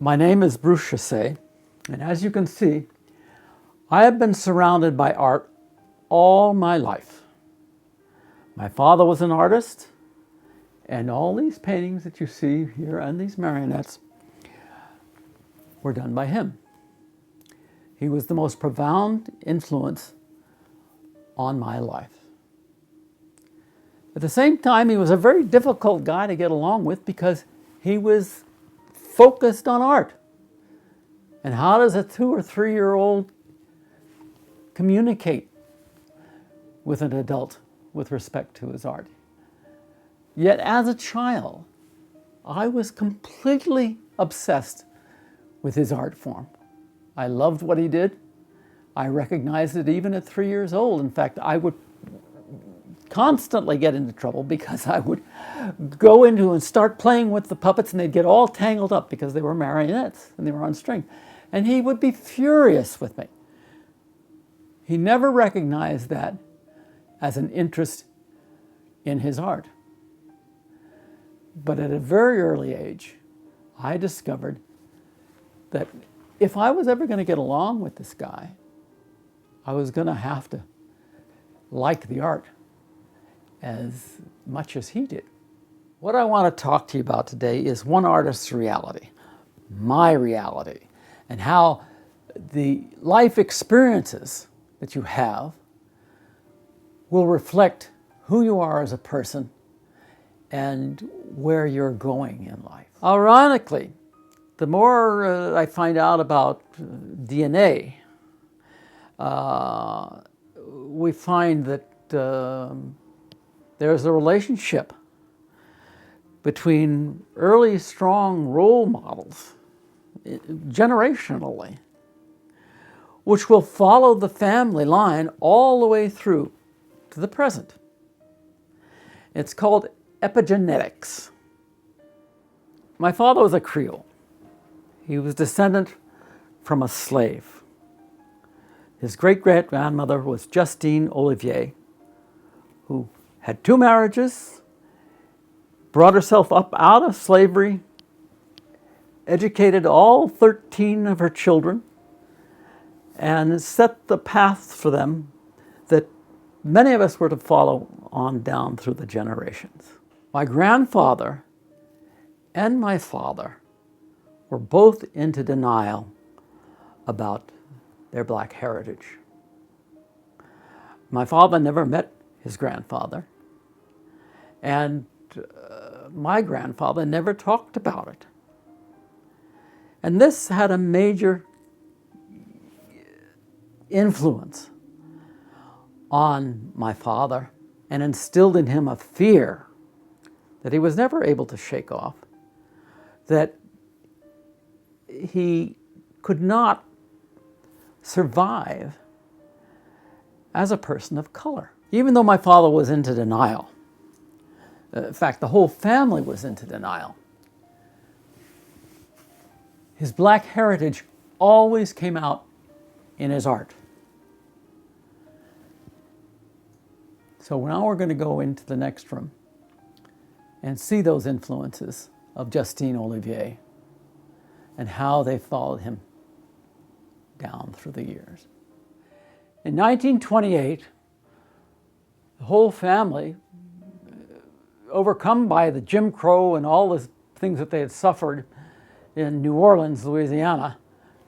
My name is Bruce Chesse, and as you can see, I have been surrounded by art all my life. My father was an artist, and all these paintings that you see here and these marionettes were done by him. He was the most profound influence on my life. At the same time, he was a very difficult guy to get along with because he was focused on art. And how does a 2 or 3-year-old communicate with an adult with respect to his art? Yet as a child, I was completely obsessed with his art form. I loved what he did. I recognized it even at 3 years old. In fact, I would constantly get into trouble because I would go into and start playing with the puppets and they'd get all tangled up because they were marionettes and they were on string. And he would be furious with me. He never recognized that as an interest in his art. But at a very early age, I discovered that if I was ever going to get along with this guy, I was going to have to like the art as much as he did. What I want to talk to you about today is one artist's reality, my reality, and how the life experiences that you have will reflect who you are as a person and where you're going in life. Ironically, the more I find out about DNA, we find that there's a relationship between early strong role models, generationally, which will follow the family line all the way through to the present. It's called epigenetics. My father was a Creole. He was descendant from a slave. His great-great-grandmother was Justine Olivier, who had 2 marriages, brought herself up out of slavery, educated all 13 of her children, and set the path for them that many of us were to follow on down through the generations. My grandfather and my father were both into denial about their black heritage. My father never met his grandfather, and my grandfather never talked about it. And this had a major influence on my father and instilled in him a fear that he was never able to shake off, that he could not survive as a person of color. Even though my father was into denial, in fact, the whole family was into denial, his black heritage always came out in his art. So now we're going to go into the next room and see those influences of Justine Olivier and how they followed him down through the years. In 1928, the whole family, overcome by the Jim Crow and all the things that they had suffered in New Orleans, Louisiana,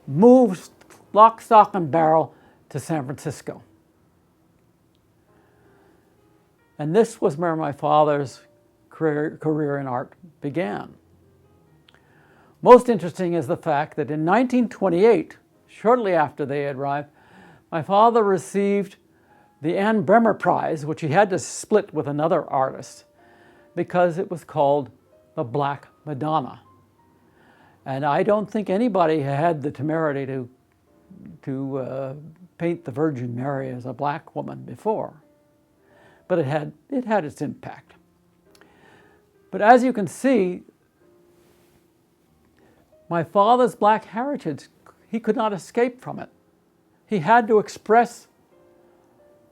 moved lock, stock, and barrel to San Francisco. And this was where my father's career in art began. Most interesting is the fact that in 1928, shortly after they had arrived, my father received the Anne Bremer Prize, which he had to split with another artist, because it was called the Black Madonna. And I don't think anybody had the temerity to paint the Virgin Mary as a black woman before. But it had its impact. But as you can see, my father's black heritage, he could not escape from it. He had to express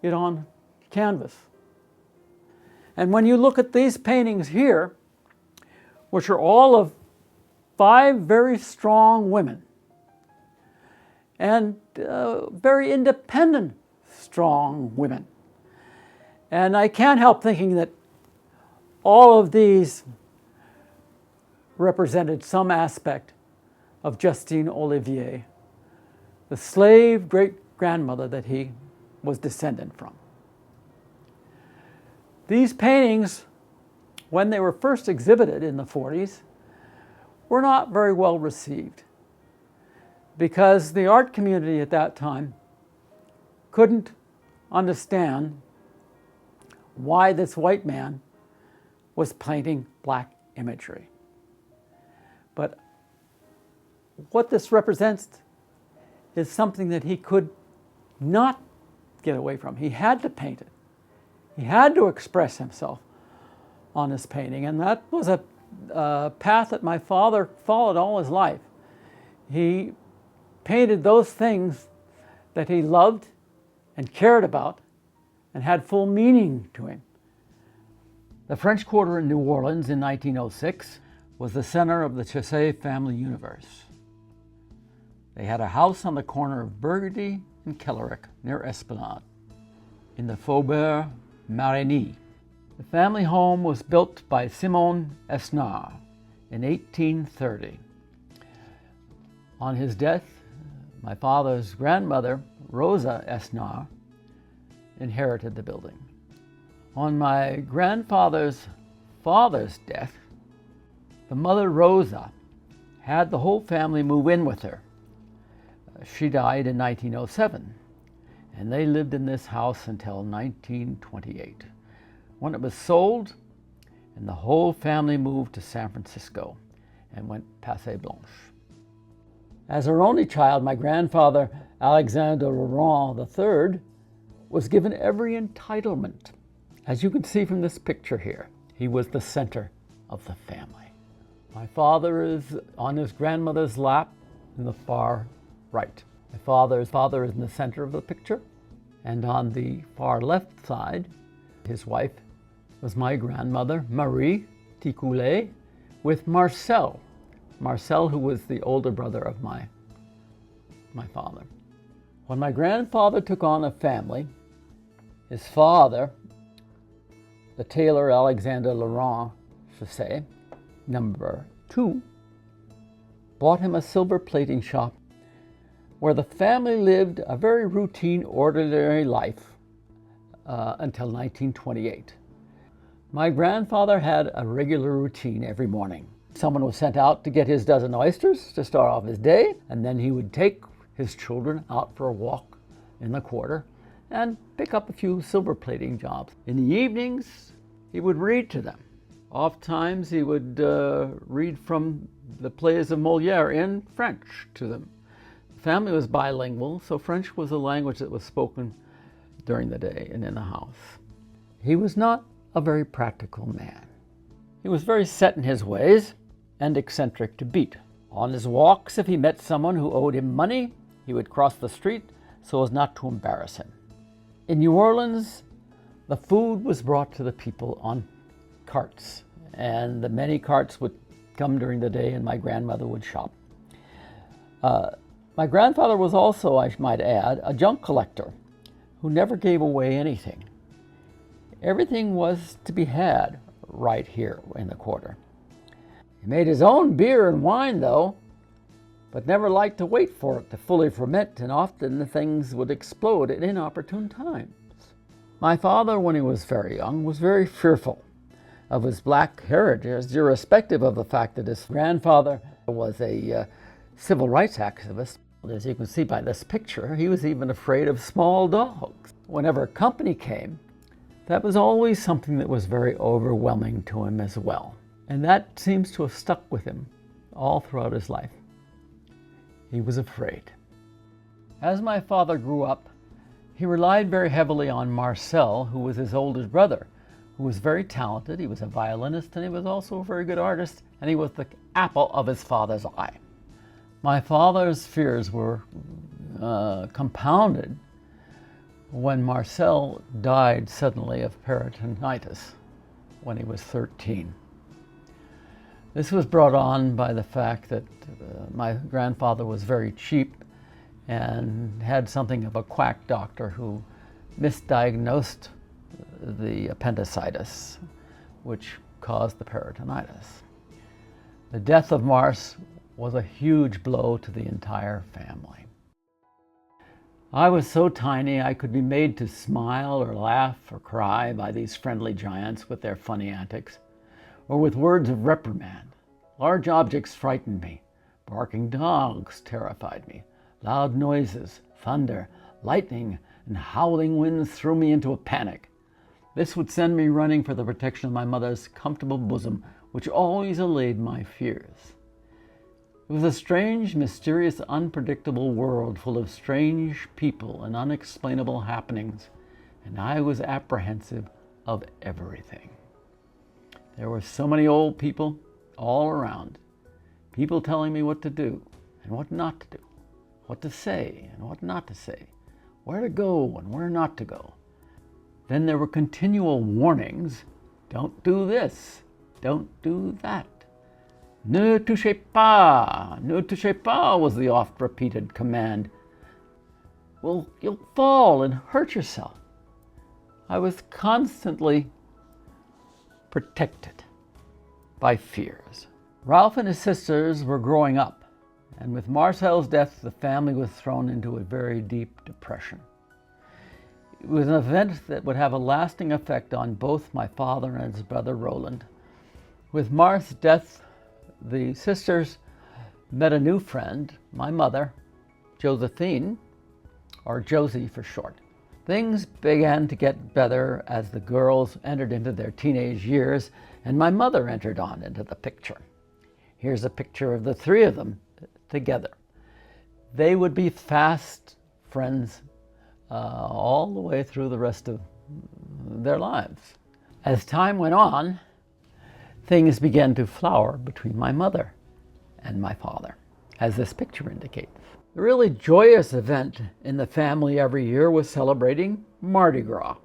it on canvas. And when you look at these paintings here, which are all of 5 very strong women, and very independent, strong women. And I can't help thinking that all of these represented some aspect of Justine Olivier, the slave great-grandmother that he was descended from. These paintings, when they were first exhibited in the 40s, were not very well received because the art community at that time couldn't understand why this white man was painting black imagery. But what this represents is something that he could not get away from. He had to paint it. He had to express himself on his painting, and that was a path that my father followed all his life. He painted those things that he loved and cared about and had full meaning to him. The French Quarter in New Orleans in 1906 was the center of the Chesse family universe. They had a house on the corner of Burgundy and Kellerick near Esplanade in the Faubourg Marigny. The family home was built by Simon Esnard in 1830. On his death, my father's grandmother, Rosa Esnard, inherited the building. On my grandfather's father's death, the mother, Rosa, had the whole family move in with her. She died in 1907, and they lived in this house until 1928, when it was sold, and the whole family moved to San Francisco and went Passe Blanche. As her only child, my grandfather, Alexandre Laurent III, was given every entitlement. As you can see from this picture here, he was the center of the family. My father is on his grandmother's lap in the far right. My father's father is in the center of the picture, and on the far left side, his wife was my grandmother, Marie Ticoulet, with Marcel. Marcel, who was the older brother of my father. When my grandfather took on a family, his father, the tailor Alexandre Laurent Chesse, number 2, bought him a silver plating shop where the family lived a very routine, ordinary life until 1928. My grandfather had a regular routine every morning. Someone was sent out to get his dozen oysters to start off his day, and then he would take his children out for a walk in the quarter and pick up a few silver plating jobs. In the evenings, he would read to them. Oftentimes, he would read from the plays of Molière in French to them. The family was bilingual, so French was a language that was spoken during the day and in the house. He was not a very practical man. He was very set in his ways and eccentric to beat. On his walks, if he met someone who owed him money, he would cross the street so as not to embarrass him. In New Orleans, the food was brought to the people on carts, and the many carts would come during the day, and my grandmother would shop. My grandfather was also, I might add, a junk collector who never gave away anything. Everything was to be had right here in the quarter. He made his own beer and wine, though, but never liked to wait for it to fully ferment, and often the things would explode at inopportune times. My father, when he was very young, was very fearful of his black heritage, irrespective of the fact that his grandfather was a civil rights activist. As you can see by this picture, he was even afraid of small dogs. Whenever company came, that was always something that was very overwhelming to him as well. And that seems to have stuck with him all throughout his life. He was afraid. As my father grew up, he relied very heavily on Marcel, who was his oldest brother, who was very talented. He was a violinist, and he was also a very good artist, and he was the apple of his father's eye. My father's fears were compounded when Marcel died suddenly of peritonitis when he was 13. This was brought on by the fact that my grandfather was very cheap and had something of a quack doctor who misdiagnosed the appendicitis, which caused the peritonitis. The death of Mars was a huge blow to the entire family. I was so tiny I could be made to smile or laugh or cry by these friendly giants with their funny antics, or with words of reprimand. Large objects frightened me. Barking dogs terrified me. Loud noises, thunder, lightning, and howling winds threw me into a panic. This would send me running for the protection of my mother's comfortable bosom, which always allayed my fears. It was a strange, mysterious, unpredictable world full of strange people and unexplainable happenings, and I was apprehensive of everything. There were so many old people all around, people telling me what to do and what not to do, what to say and what not to say, where to go and where not to go. Then there were continual warnings, don't do this, don't do that. Ne touchez pas, ne touchez pas was the oft-repeated command. Well, you'll fall and hurt yourself. I was constantly protected by fears. Ralph and his sisters were growing up, and with Marcel's death, the family was thrown into a very deep depression. It was an event that would have a lasting effect on both my father and his brother Roland. With Mar's death, the sisters met a new friend, my mother, Josephine, or Josie for short. Things began to get better as the girls entered into their teenage years, and my mother entered on into the picture. Here's a picture of the three of them together. They would be fast friends all the way through the rest of their lives. As time went on, things began to flower between my mother and my father, as this picture indicates. The really joyous event in the family every year was celebrating Mardi Gras.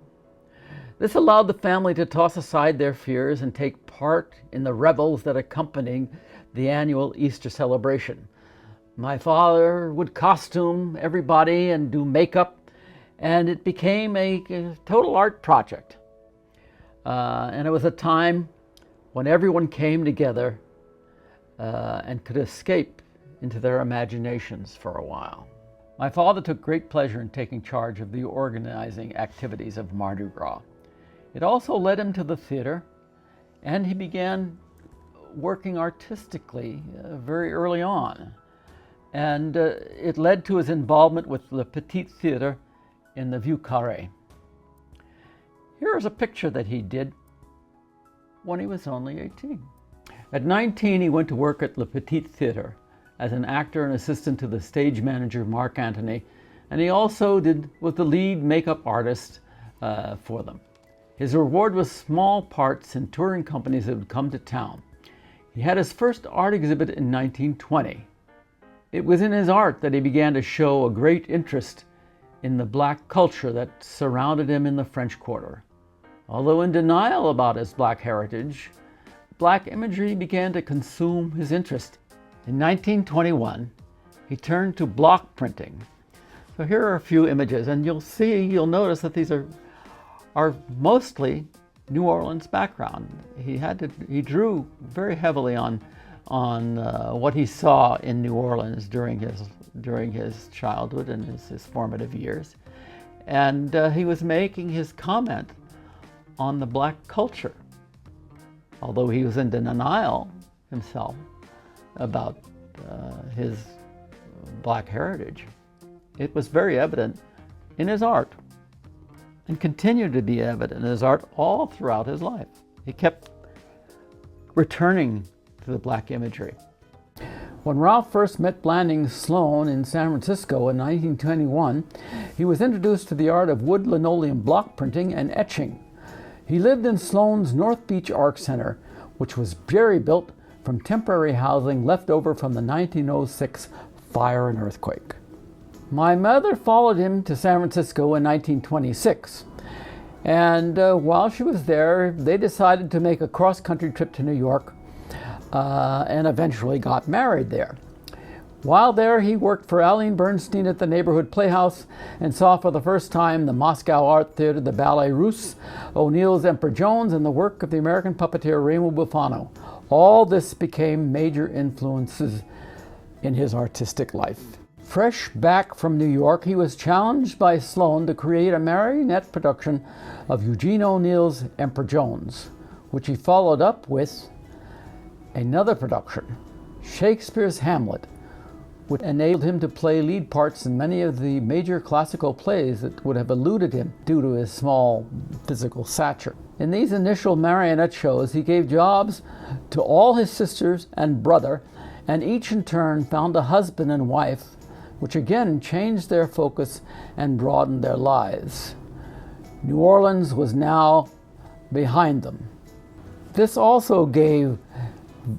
This allowed the family to toss aside their fears and take part in the revels that accompanied the annual Easter celebration. My father would costume everybody and do makeup, and it became a total art project. And it was a time when everyone came together and could escape into their imaginations for a while. My father took great pleasure in taking charge of the organizing activities of Mardi Gras. It also led him to the theater, and he began working artistically very early on. And it led to his involvement with Le Petit Theatre in the Vieux Carré. Here is a picture that he did when he was only 18. At 19, he went to work at Le Petit Theatre as an actor and assistant to the stage manager Mark Antony, and he also was the lead makeup artist for them. His reward was small parts in touring companies that would come to town. He had his first art exhibit in 1920. It was in his art that he began to show a great interest in the black culture that surrounded him in the French Quarter. Although in denial about his black heritage, black imagery began to consume his interest. In 1921, he turned to block printing. So here are a few images, and you'll notice that these are mostly New Orleans background. He drew very heavily on what he saw in New Orleans during his childhood and his formative years. And he was making his comment on the black culture, although he was in denial himself about his black heritage. It was very evident in his art and continued to be evident in his art all throughout his life. He kept returning to the black imagery. When Ralph first met Blanding Sloan in San Francisco in 1921, he was introduced to the art of wood linoleum block printing and etching. He lived in Sloan's North Beach Art Center, which was jerry-built from temporary housing left over from the 1906 fire and earthquake. My mother followed him to San Francisco in 1926, and while she was there, they decided to make a cross-country trip to New York and eventually got married there. While there, he worked for Aline Bernstein at the neighborhood playhouse and saw for the first time the Moscow Art Theater, the Ballet Russe, O'Neill's Emperor Jones, and the work of the American puppeteer Remo Buffano. All this became major influences in his artistic life. Fresh back from New York, he was challenged by Sloan to create a marionette production of Eugene O'Neill's Emperor Jones, which he followed up with another production, Shakespeare's Hamlet, which enabled him to play lead parts in many of the major classical plays that would have eluded him due to his small physical stature. In these initial marionette shows, he gave jobs to all his sisters and brother, and each in turn found a husband and wife, which again changed their focus and broadened their lives. New Orleans was now behind them. This also gave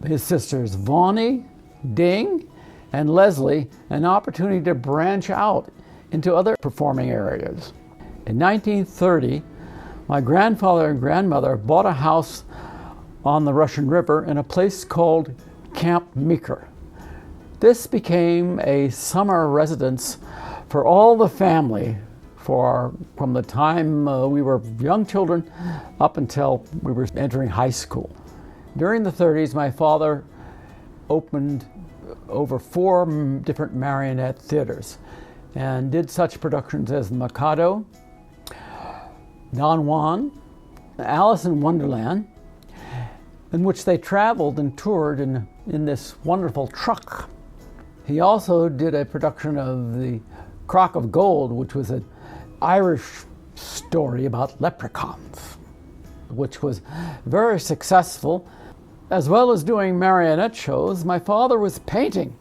his sisters Vonnie, Ding, and Leslie an opportunity to branch out into other performing areas. In 1930, my grandfather and grandmother bought a house on the Russian River in a place called Camp Meeker. This became a summer residence for all the family from the time we were young children up until we were entering high school. During the 30s, my father opened over 4 different marionette theaters and did such productions as Mikado, Don Juan, Alice in Wonderland, in which they traveled and toured in this wonderful truck. He also did a production of The Crock of Gold, which was an Irish story about leprechauns, which was very successful. As well as doing marionette shows, my father was painting.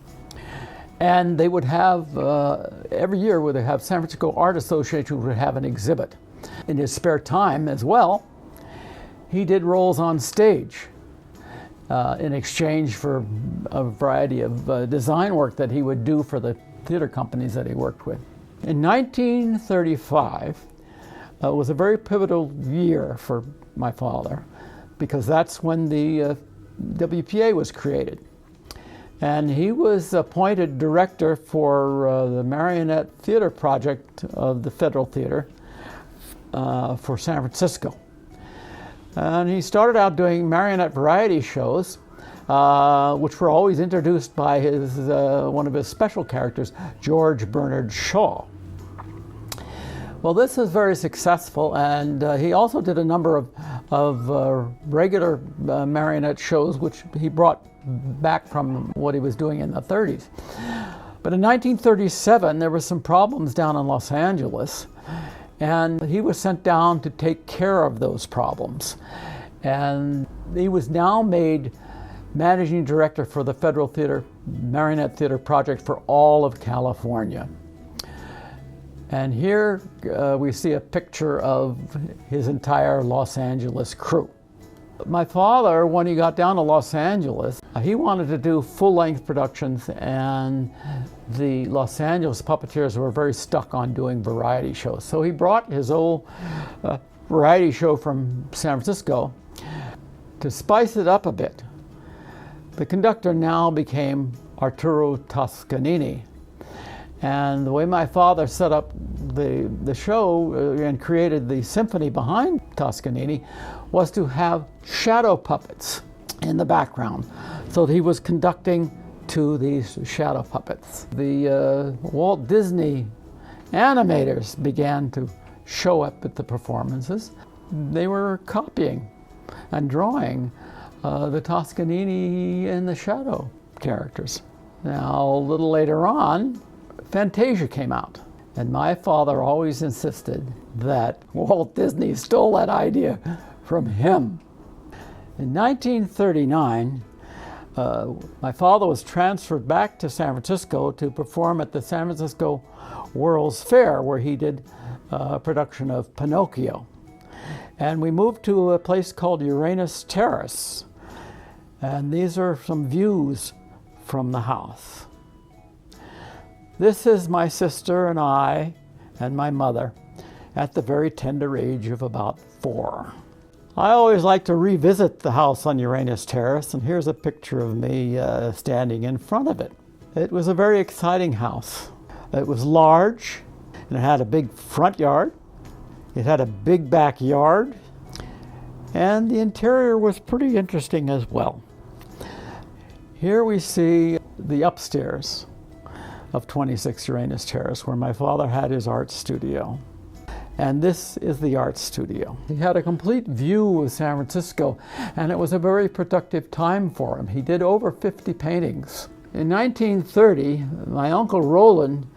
And they would have, every year, would have San Francisco Art Association would have an exhibit. In his spare time as well, he did roles on stage in exchange for a variety of design work that he would do for the theater companies that he worked with. In 1935, was a very pivotal year for my father, because that's when the WPA was created. And he was appointed director for the Marionette Theater Project of the Federal Theater for San Francisco. And he started out doing marionette variety shows, which were always introduced by one of his special characters, George Bernard Shaw. Well, this was very successful, and he also did a number of regular marionette shows, which he brought back from what he was doing in the 30s. But in 1937, there were some problems down in Los Angeles, and he was sent down to take care of those problems. And he was now made managing director for the Federal Theater Marionette Theater Project for all of California. And here we see a picture of his entire Los Angeles crew. My father, when he got down to Los Angeles, he wanted to do full-length productions, and the Los Angeles puppeteers were very stuck on doing variety shows. So he brought his old variety show from San Francisco to spice it up a bit. The conductor now became Arturo Toscanini. And the way my father set up the show and created the symphony behind Toscanini was to have shadow puppets in the background. So he was conducting to these shadow puppets. The Walt Disney animators began to show up at the performances. They were copying and drawing the Toscanini and the shadow characters. Now, a little later on, Fantasia came out, and my father always insisted that Walt Disney stole that idea from him. In 1939, my father was transferred back to San Francisco to perform at the San Francisco World's Fair, where he did a production of Pinocchio. And we moved to a place called Uranus Terrace, and these are some views from the house. This is my sister and I and my mother at the very tender age of about 4. I always like to revisit the house on Uranus Terrace, and here's a picture of me standing in front of it. It was a very exciting house. It was large, and it had a big front yard. It had a big backyard, and the interior was pretty interesting as well. Here we see the upstairs of 26 Uranus Terrace, where my father had his art studio. And this is the art studio. He had a complete view of San Francisco, and it was a very productive time for him. He did over 50 paintings. In 1930, my Uncle Roland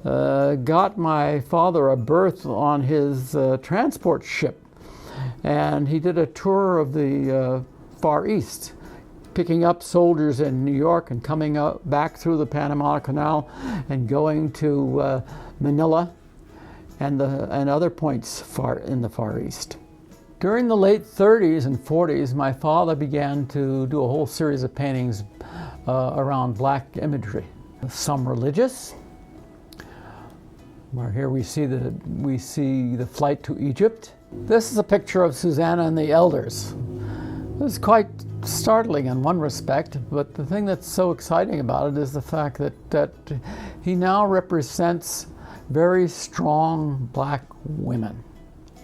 got my father a berth on his transport ship, and he did a tour of the Far East, picking up soldiers in New York and coming back through the Panama Canal and going to Manila and other points in the Far East. During the late 30s and 40s, my father began to do a whole series of paintings around black imagery. Some religious, where here we see the flight to Egypt. This is a picture of Susanna and the Elders. It was quite startling in one respect, but the thing that's so exciting about it is the fact that he now represents very strong black women.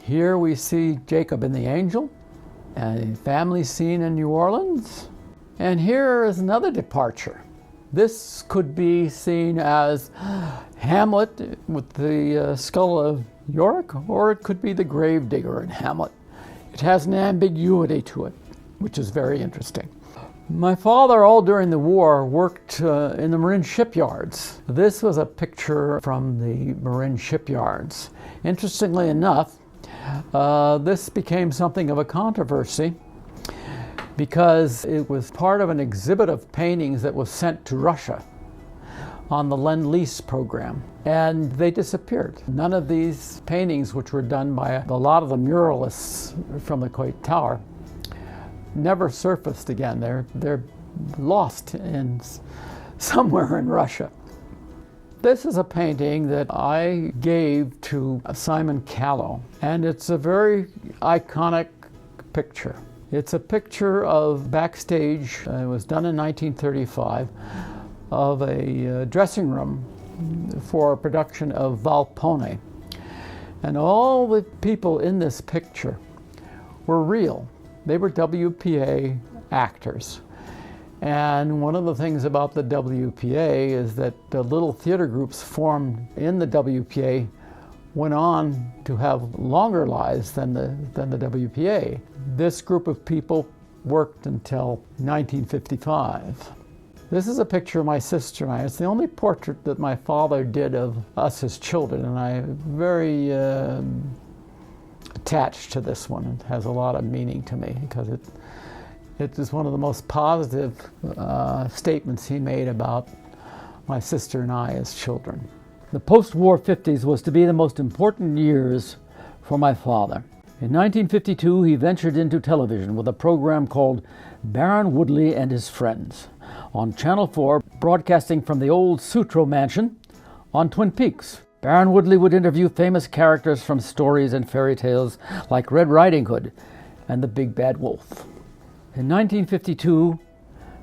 Here we see Jacob and the Angel, a family scene in New Orleans. And here is another departure. This could be seen as Hamlet with the skull of Yorick, or it could be the gravedigger in Hamlet. It has an ambiguity to it, which is very interesting. My father, all during the war, worked in the marine shipyards. This was a picture from the marine shipyards. Interestingly enough, this became something of a controversy because it was part of an exhibit of paintings that was sent to Russia on the Lend-Lease program, and they disappeared. None of these paintings, which were done by a lot of the muralists from the Coit Tower, never surfaced again. They're lost somewhere in Russia. This is a painting that I gave to Simon Callow, and it's a very iconic picture. It's a picture of backstage, it was done in 1935, of a dressing room for a production of Valpone. And all the people in this picture were real. They were WPA actors. And one of the things about the WPA is that the little theater groups formed in the WPA went on to have longer lives than the WPA. This group of people worked until 1955. This is a picture of my sister and I. It's the only portrait that my father did of us as children, and I'm very attached to this one. It has a lot of meaning to me because it is one of the most positive statements he made about my sister and I as children. The post-war 50s was to be the most important years for my father. In 1952, he ventured into television with a program called Baron Woodley and His Friends on Channel 4, broadcasting from the old Sutro Mansion on Twin Peaks. Baron Woodley would interview famous characters from stories and fairy tales like Red Riding Hood and the Big Bad Wolf. In 1952,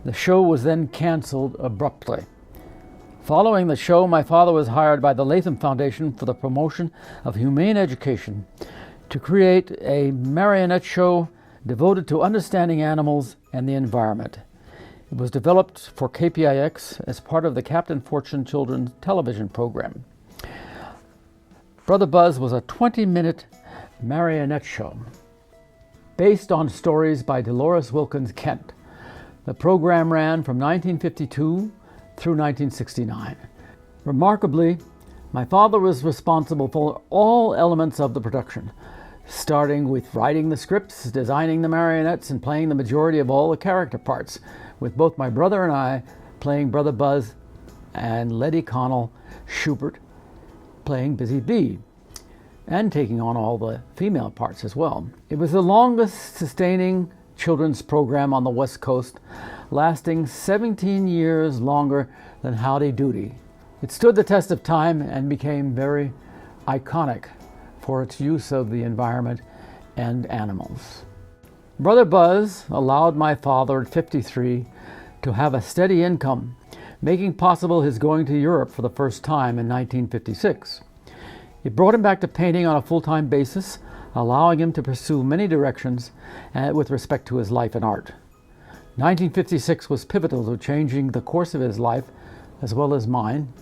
the show was then canceled abruptly. Following the show, my father was hired by the Latham Foundation for the Promotion of Humane Education to create a marionette show devoted to understanding animals and the environment. It was developed for KPIX as part of the Captain Fortune children's television program. Brother Buzz was a 20-minute marionette show based on stories by Dolores Wilkins Kent. The program ran from 1952 through 1969. Remarkably, my father was responsible for all elements of the production, starting with writing the scripts, designing the marionettes, and playing the majority of all the character parts, with both my brother and I playing Brother Buzz and Letty Connell Schubert playing Busy Bee, and taking on all the female parts as well. It was the longest sustaining children's program on the West Coast, lasting 17 years longer than Howdy Doody. It stood the test of time and became very iconic for its use of the environment and animals. Brother Buzz allowed my father at 53 to have a steady income, making possible his going to Europe for the first time in 1956. It brought him back to painting on a full-time basis, allowing him to pursue many directions with respect to his life and art. 1956 was pivotal to changing the course of his life as well as mine.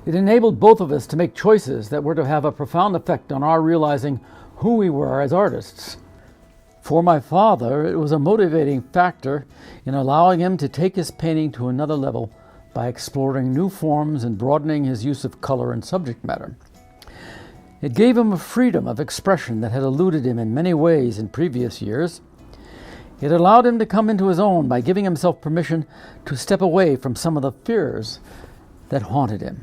It enabled both of us to make choices that were to have a profound effect on our realizing who we were as artists. For my father, it was a motivating factor in allowing him to take his painting to another level by exploring new forms and broadening his use of color and subject matter. It gave him a freedom of expression that had eluded him in many ways in previous years. It allowed him to come into his own by giving himself permission to step away from some of the fears that haunted him.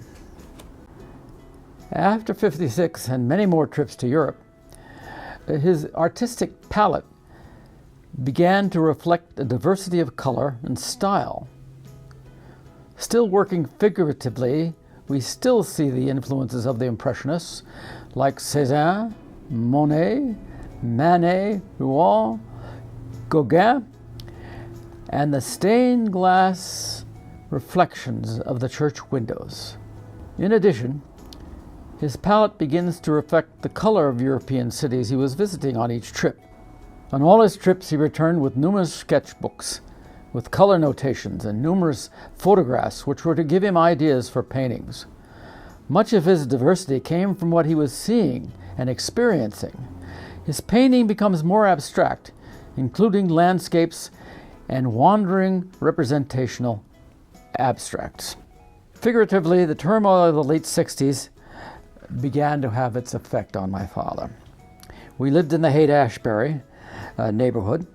After 56 and many more trips to Europe, his artistic palette began to reflect a diversity of color and style. Still working figuratively, we still see the influences of the Impressionists like Cézanne, Monet, Manet, Rouen, Gauguin, and the stained glass reflections of the church windows. In addition, his palette begins to reflect the color of European cities he was visiting on each trip. On all his trips, he returned with numerous sketchbooks, with color notations and numerous photographs which were to give him ideas for paintings. Much of his diversity came from what he was seeing and experiencing. His painting becomes more abstract, including landscapes and wandering representational abstracts. Figuratively, the turmoil of the late 60s began to have its effect on my father. We lived in the Haight-Ashbury neighborhood,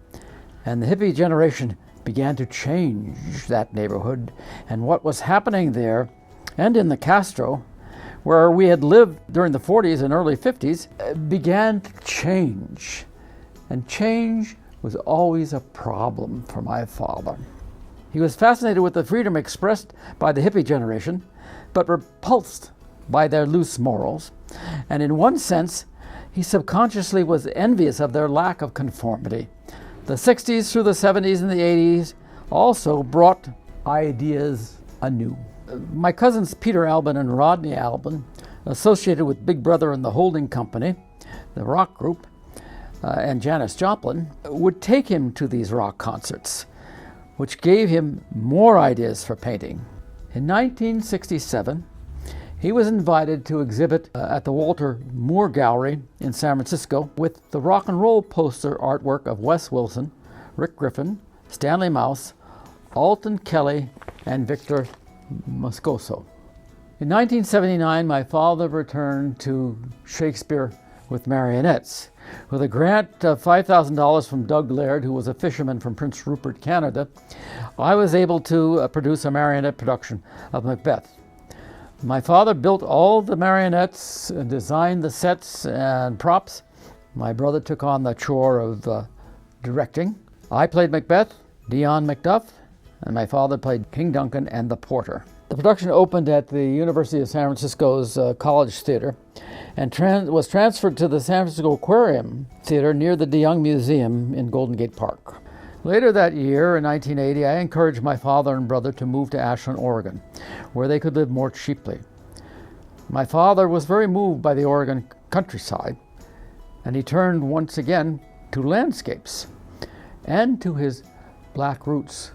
and the hippie generation began to change that neighborhood, and what was happening there and in the Castro, where we had lived during the 40s and early 50s, began to change. And change was always a problem for my father. He was fascinated with the freedom expressed by the hippie generation, but repulsed by their loose morals, and in one sense, he subconsciously was envious of their lack of conformity. The 60s through the 70s and the 80s also brought ideas anew. My cousins Peter Albin and Rodney Albin, associated with Big Brother and the Holding Company, the rock group, and Janis Joplin, would take him to these rock concerts, which gave him more ideas for painting. In 1967, he was invited to exhibit at the Walter Moore Gallery in San Francisco with the rock and roll poster artwork of Wes Wilson, Rick Griffin, Stanley Mouse, Alton Kelly, and Victor Moscoso. In 1979, my father returned to Shakespeare with marionettes. With a grant of $5,000 from Doug Laird, who was a fisherman from Prince Rupert, Canada, I was able to produce a marionette production of Macbeth. My father built all the marionettes and designed the sets and props. My brother took on the chore of directing. I played Macbeth, Dion Macduff, and my father played King Duncan and the Porter. The production opened at the University of San Francisco's College Theater and was transferred to the San Francisco Aquarium Theater near the DeYoung Museum in Golden Gate Park. Later that year, in 1980, I encouraged my father and brother to move to Ashland, Oregon, where they could live more cheaply. My father was very moved by the Oregon countryside, and he turned once again to landscapes and to his black roots.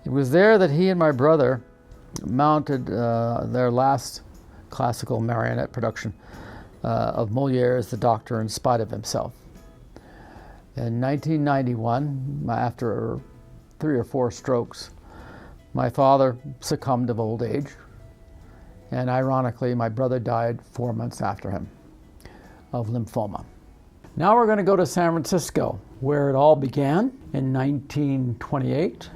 It was there that he and my brother mounted their last classical marionette production of Molière's The Doctor in Spite of Himself. In 1991, after 3 or 4 strokes, my father succumbed of old age, and ironically, my brother died 4 months after him of lymphoma. Now we're going to go to San Francisco, where it all began in 1928.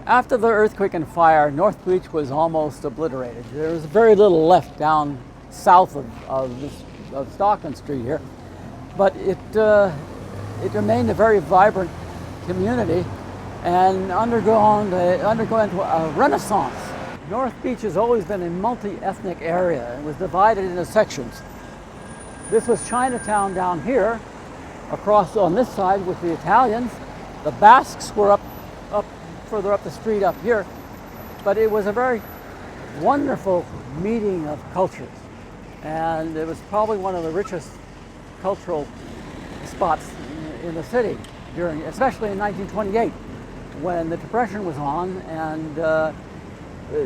After the earthquake and fire, North Beach was almost obliterated. There was very little left down south of Stockton Street here, but it remained a very vibrant community and undergone a renaissance. North Beach has always been a multi-ethnic area. It was divided into sections. This was Chinatown down here, across on this side with the Italians. The Basques were up further up the street up here. But it was a very wonderful meeting of cultures. And it was probably one of the richest cultural spots in the city, especially in 1928, when the Depression was on and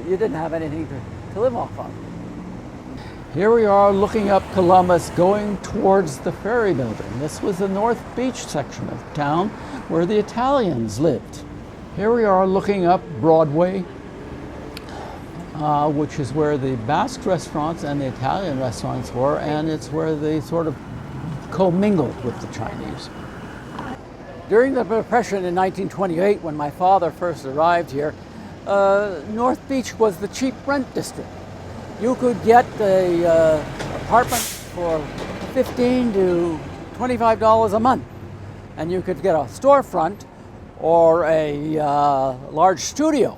you didn't have anything to live off of. Here we are looking up Columbus going towards the ferry building. This was the North Beach section of town where the Italians lived. Here we are looking up Broadway, which is where the Basque restaurants and the Italian restaurants were, and it's where they sort of commingled with the Chinese. During the Depression in 1928, when my father first arrived here, North Beach was the cheap rent district. You could get an apartment for $15 to $25 a month, and you could get a storefront or a large studio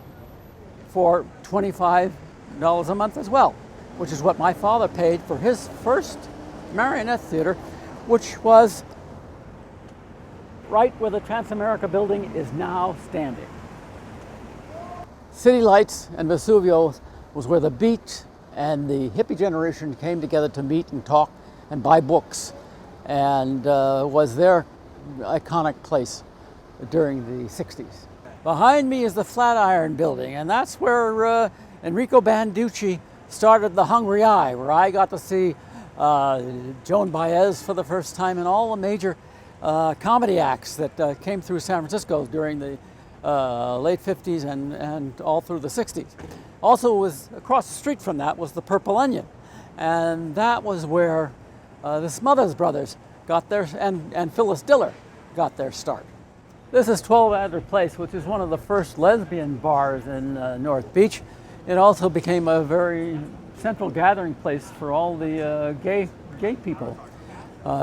for $25 a month as well, which is what my father paid for his first marionette theater, which was right where the Transamerica building is now standing. City Lights and Vesuvio was where the beat and the hippie generation came together to meet and talk and buy books, and was their iconic place during the 60s. Behind me is the Flatiron Building, and that's where Enrico Banducci started The Hungry Eye, where I got to see Joan Baez for the first time and all the major comedy acts that came through San Francisco during the late 50s and all through the 60s. Also, was across the street from that was the Purple Onion, and that was where the Smothers Brothers got their, and Phyllis Diller got their start. This is 12 Adler Place, which is one of the first lesbian bars in North Beach. It also became a very central gathering place for all the gay people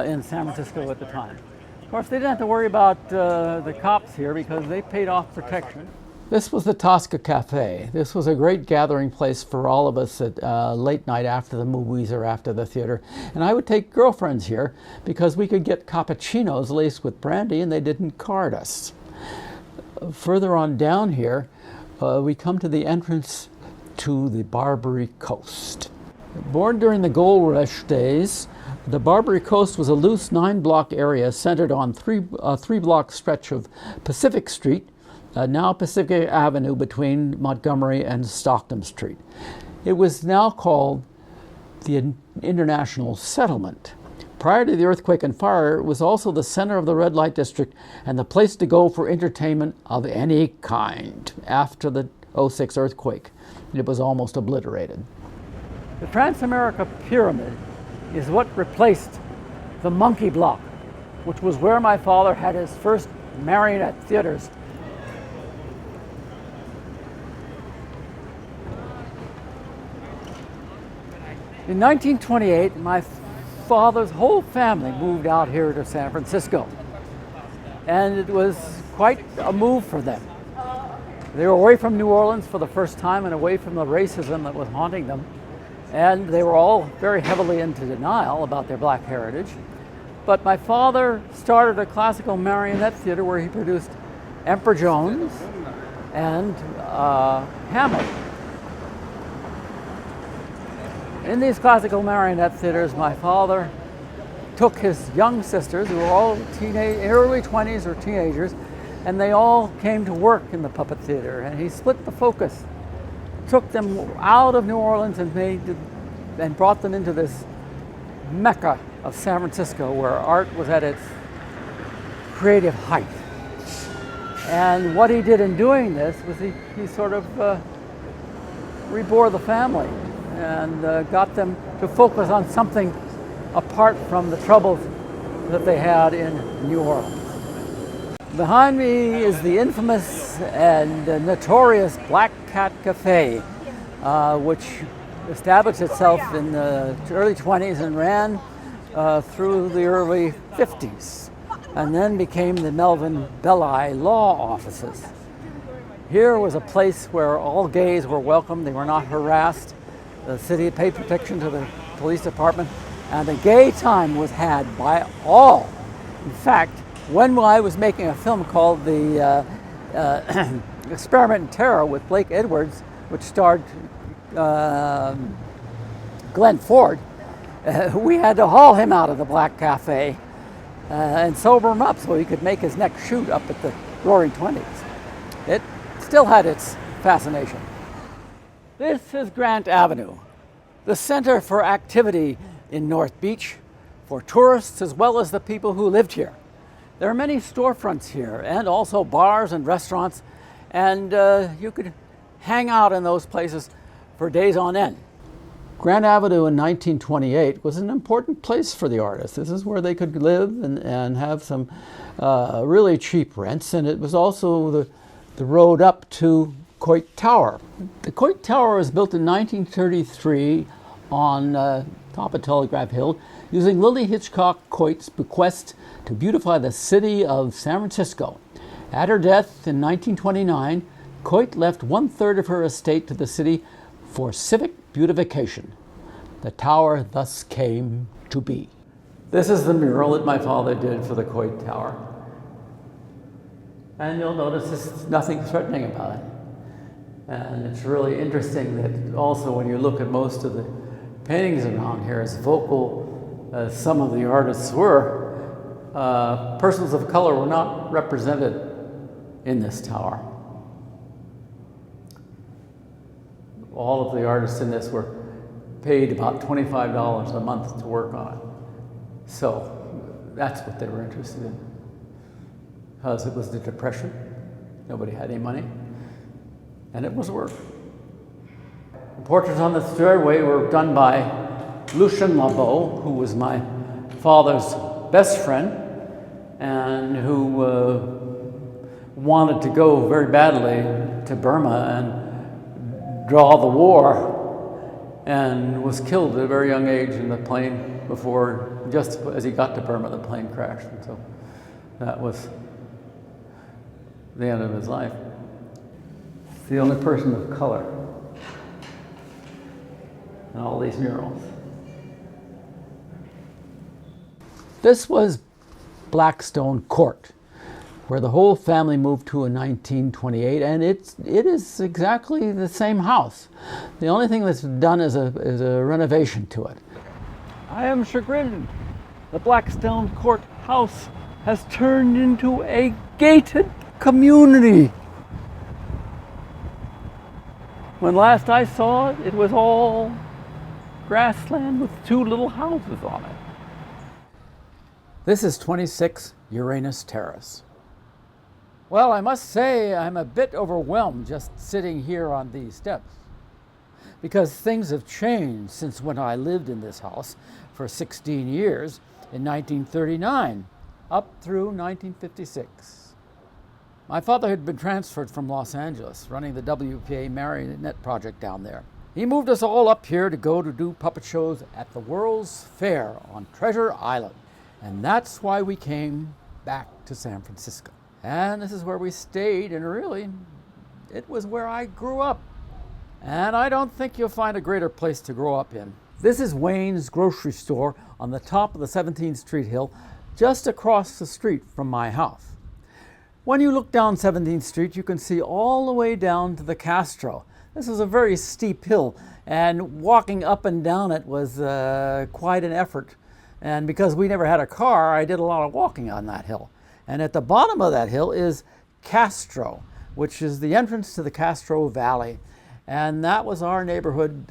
in San Francisco at the time. Of course, they didn't have to worry about the cops here because they paid off protection. This was the Tosca Cafe. This was a great gathering place for all of us at late night after the movies or after the theater. And I would take girlfriends here because we could get cappuccinos laced with brandy and they didn't card us. Further on down here, we come to the entrance to the Barbary Coast. Born during the gold rush days, the Barbary Coast was a loose 9-block area centered on a 3-block stretch of Pacific Street, now Pacific Avenue between Montgomery and Stockton Street. It was now called the International Settlement. Prior to the earthquake and fire, it was also the center of the red light district and the place to go for entertainment of any kind. After the '06 earthquake, it was almost obliterated. The Transamerica Pyramid is what replaced the Monkey Block, which was where my father had his first marionette theaters. In 1928, my father's whole family moved out here to San Francisco, and it was quite a move for them. They were away from New Orleans for the first time and away from the racism that was haunting them, and they were all very heavily into denial about their black heritage. But my father started a classical marionette theater where he produced Emperor Jones and Hamlet. In these classical marionette theaters, my father took his young sisters, who were all early 20s or teenagers, and they all came to work in the puppet theater. And he split the focus, took them out of New Orleans and brought them into this mecca of San Francisco, where art was at its creative height. And what he did in doing this was he sort of rebore the family and got them to focus on something apart from the troubles that they had in New Orleans. Behind me is the infamous and notorious Black Cat Cafe, which established itself in the early 20s and ran through the early 50s, and then became the Melvin Belli law offices. Here was a place where all gays were welcome, they were not harassed. The city paid protection to the police department, and the gay time was had by all In fact, when I was making a film called the Experiment in Terror with Blake Edwards, which starred Glenn Ford, we had to haul him out of the Black Cafe and sober him up so he could make his next shoot up at the Roaring Twenties. It still had its fascination. This is Grant Avenue, the center for activity in North Beach for tourists as well as the people who lived here. There are many storefronts here and also bars and restaurants, and you could hang out in those places for days on end. Grant Avenue in 1928 was an important place for the artists. This is where they could live and have some really cheap rents, and it was also the road up to Coit Tower. The Coit Tower was built in 1933 on top of Telegraph Hill using Lily Hitchcock Coit's bequest to beautify the city of San Francisco. At her death in 1929, Coit left 1/3 of her estate to the city for civic beautification. The tower thus came to be. This is the mural that my father did for the Coit Tower. And you'll notice there's nothing threatening about it. And it's really interesting that also when you look at most of the paintings around here, as vocal as some of the artists were, persons of color were not represented in this tower. All of the artists in this were paid about $25 a month to work on it. So that's what they were interested in. Because it was the Depression, nobody had any money, and it was work. The portraits on the stairway were done by Lucien Labeau, who was my father's best friend and who wanted to go very badly to Burma and draw the war, and was killed at a very young age in the plane before, just as he got to Burma, the plane crashed. And so that was the end of his life. It's the only person of color in all these murals. This was Blackstone Court, where the whole family moved to in 1928, and it is exactly the same house. The only thing that's done is a renovation to it. I am chagrined. The Blackstone Court house has turned into a gated community. When last I saw it, it was all grassland with 2 little houses on it. This is 26 Uranus Terrace. Well, I must say I'm a bit overwhelmed just sitting here on these steps, because things have changed since when I lived in this house for 16 years in 1939 up through 1956. My father had been transferred from Los Angeles, running the WPA Marionette project down there. He moved us all up here to go to do puppet shows at the World's Fair on Treasure Island. And that's why we came back to San Francisco. And this is where we stayed, and really, it was where I grew up. And I don't think you'll find a greater place to grow up in. This is Wayne's grocery store on the top of the 17th Street Hill, just across the street from my house. When you look down 17th Street, you can see all the way down to the Castro. This is a very steep hill, and walking up and down it was quite an effort. And because we never had a car, I did a lot of walking on that hill. And at the bottom of that hill is Castro, which is the entrance to the Castro Valley. And that was our neighborhood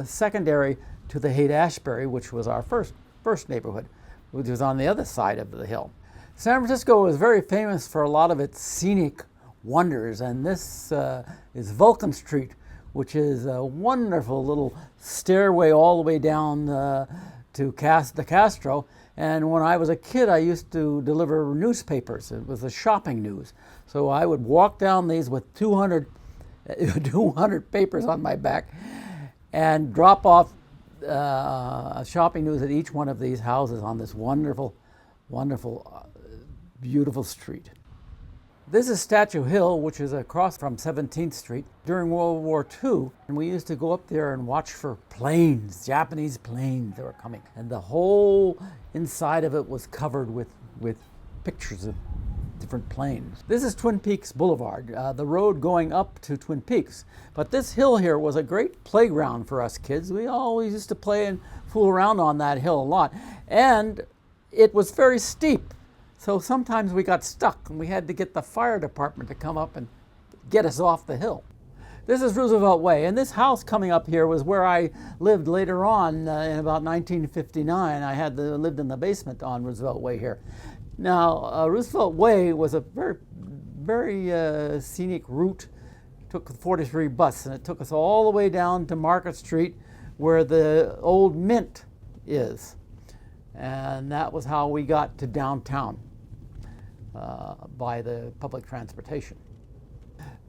secondary to the Haight-Ashbury, which was our first neighborhood, which was on the other side of the hill. San Francisco is very famous for a lot of its scenic wonders, and this is Vulcan Street, which is a wonderful little stairway all the way down to the Castro. And when I was a kid, I used to deliver newspapers. It was the shopping news. So I would walk down these with 200 papers on my back and drop off shopping news at each one of these houses on this wonderful, beautiful street. This is Statue Hill, which is across from 17th Street. During World War II, and we used to go up there and watch for planes, Japanese planes that were coming. And the whole inside of it was covered with with pictures of different planes. This is Twin Peaks Boulevard, the road going up to Twin Peaks. But this hill here was a great playground for us kids. We always used to play and fool around on that hill a lot. And it was very steep. So sometimes we got stuck and we had to get the fire department to come up and get us off the hill. This is Roosevelt Way, and this house coming up here was where I lived later on in about 1959. I lived in the basement on Roosevelt Way here. Now, Roosevelt Way was a very scenic route. It took the 43 bus, and it took us all the way down to Market Street, where the old Mint is. And that was how we got to downtown by the public transportation.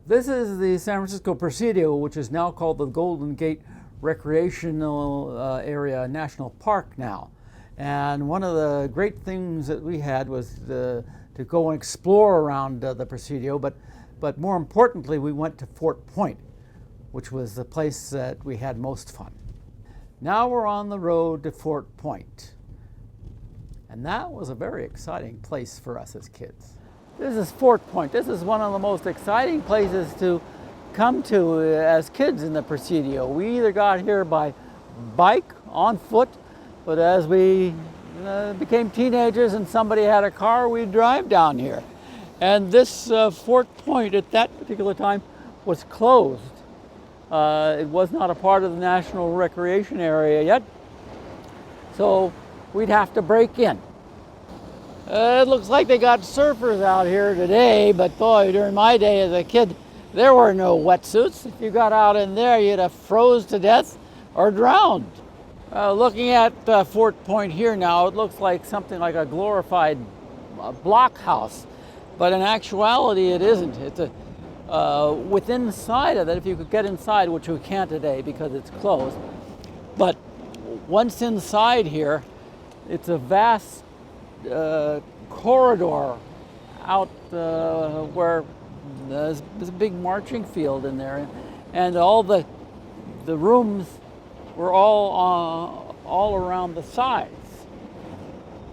This is the San Francisco Presidio, which is now called the Golden Gate Recreational Area National Park now. And one of the great things that we had was to go and explore around the Presidio, but more importantly, we went to Fort Point, which was the place that we had most fun. Now we're on the road to Fort Point. And that was a very exciting place for us as kids. This is Fort Point. This is one of the most exciting places to come to as kids in the Presidio. We either got here by bike, on foot, but as we became teenagers and somebody had a car, we'd drive down here. And this Fort Point at that particular time was closed. It was not a part of the National Recreation Area yet, so we'd have to break in. It looks like they got surfers out here today, but boy, during my day as a kid, there were no wetsuits. If you got out in there, you'd have froze to death or drowned. Looking at Fort Point here now, it looks like something like a glorified blockhouse, but in actuality, it isn't. It's within inside of it, if you could get inside, which we can't today because it's closed. But once inside here, it's a vast corridor out where there's a big marching field in there, and all the rooms were all around the sides,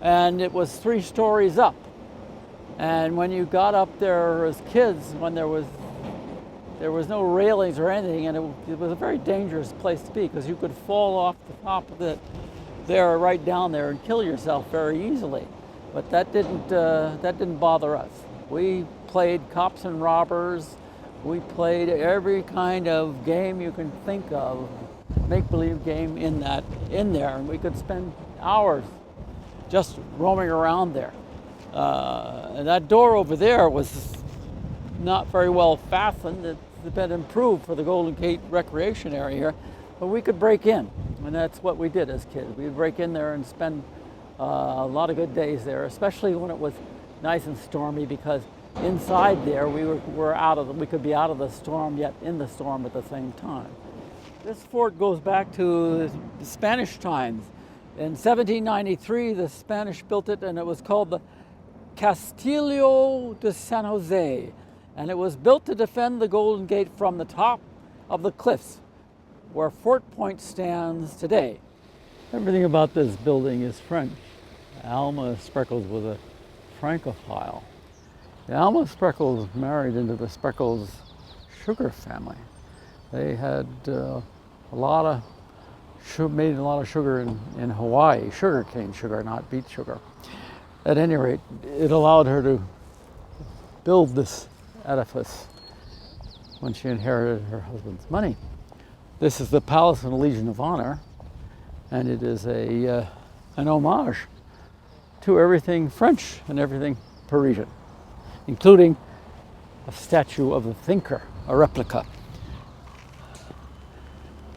and it was 3 stories up. And when you got up there as kids, when there was no railings or anything, and it was a very dangerous place to be because you could fall off the top of it there, right down there, and kill yourself very easily. But that didn't bother us. We played cops and robbers. We played every kind of game you can think of, make-believe game in there, and we could spend hours just roaming around there. And that door over there was not very well fastened. It's been improved for the Golden Gate Recreation Area here, but we could break in, and that's what we did as kids. We'd break in there and spend a lot of good days there, especially when it was nice and stormy, because inside there we could be out of the storm yet in the storm at the same time. This fort goes back to the Spanish times. In 1793, the Spanish built it, and it was called the Castillo de San Jose, and it was built to defend the Golden Gate from the top of the cliffs where Fort Point stands today. Everything about this building is French. Alma Spreckels was a Francophile. The Alma Spreckels married into the Spreckels sugar family. They had made a lot of sugar in Hawaii, sugarcane sugar, not beet sugar. At any rate, it allowed her to build this edifice when she inherited her husband's money. This is the Palace of the Legion of Honor, and it is an homage to everything French and everything Parisian, including a statue of the thinker, a replica,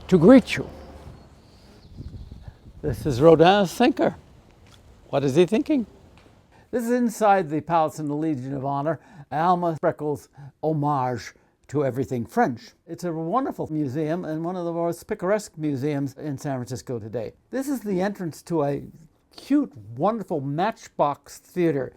to greet you. This is Rodin's thinker. What is he thinking? This is inside the Palace of the Legion of Honor, Alma Spreckels' homage to everything French. It's a wonderful museum and one of the most picaresque museums in San Francisco today. This is the entrance to a cute, wonderful matchbox theater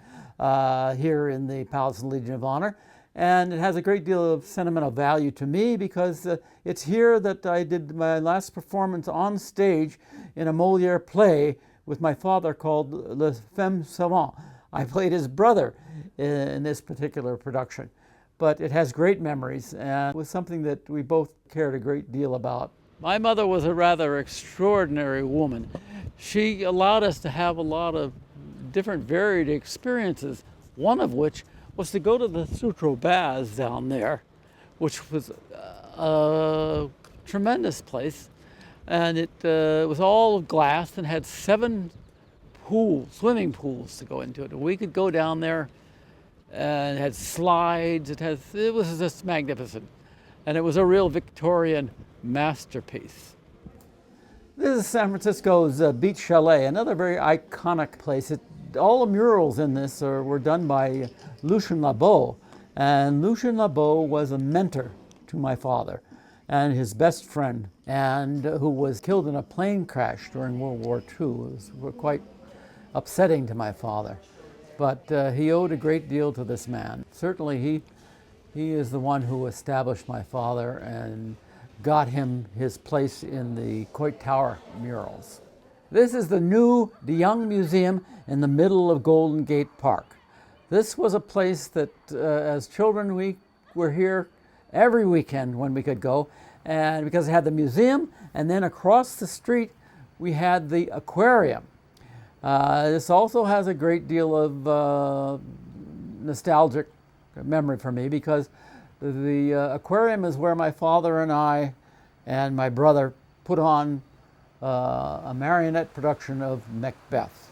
here in the Palace of the Legion of Honor. And it has a great deal of sentimental value to me because it's here that I did my last performance on stage in a Molière play with my father called Les Femmes Savantes. I played his brother in this particular production. But it has great memories and was something that we both cared a great deal about. My mother was a rather extraordinary woman. She allowed us to have a lot of different varied experiences, one of which was to go to the Sutro baths down there, which was a tremendous place. And it was all glass and had 7 swimming pools to go into it. We could go down there, and it had slides. It was just magnificent. And it was a real Victorian masterpiece. This is San Francisco's Beach Chalet, another very iconic place. All the murals in this were done by Lucien Labo. And Lucien Labo was a mentor to my father and his best friend, and who was killed in a plane crash during World War II. It was quite upsetting to my father. But he owed a great deal to this man. Certainly he is the one who established my father and got him his place in the Coit Tower murals. This is the new De Young Museum in the middle of Golden Gate Park. This was a place that as children we were here every weekend when we could go, and because it had the museum, and then across the street we had the aquarium. This also has a great deal of nostalgic memory for me, because the aquarium is where my father and I and my brother put on a marionette production of Macbeth.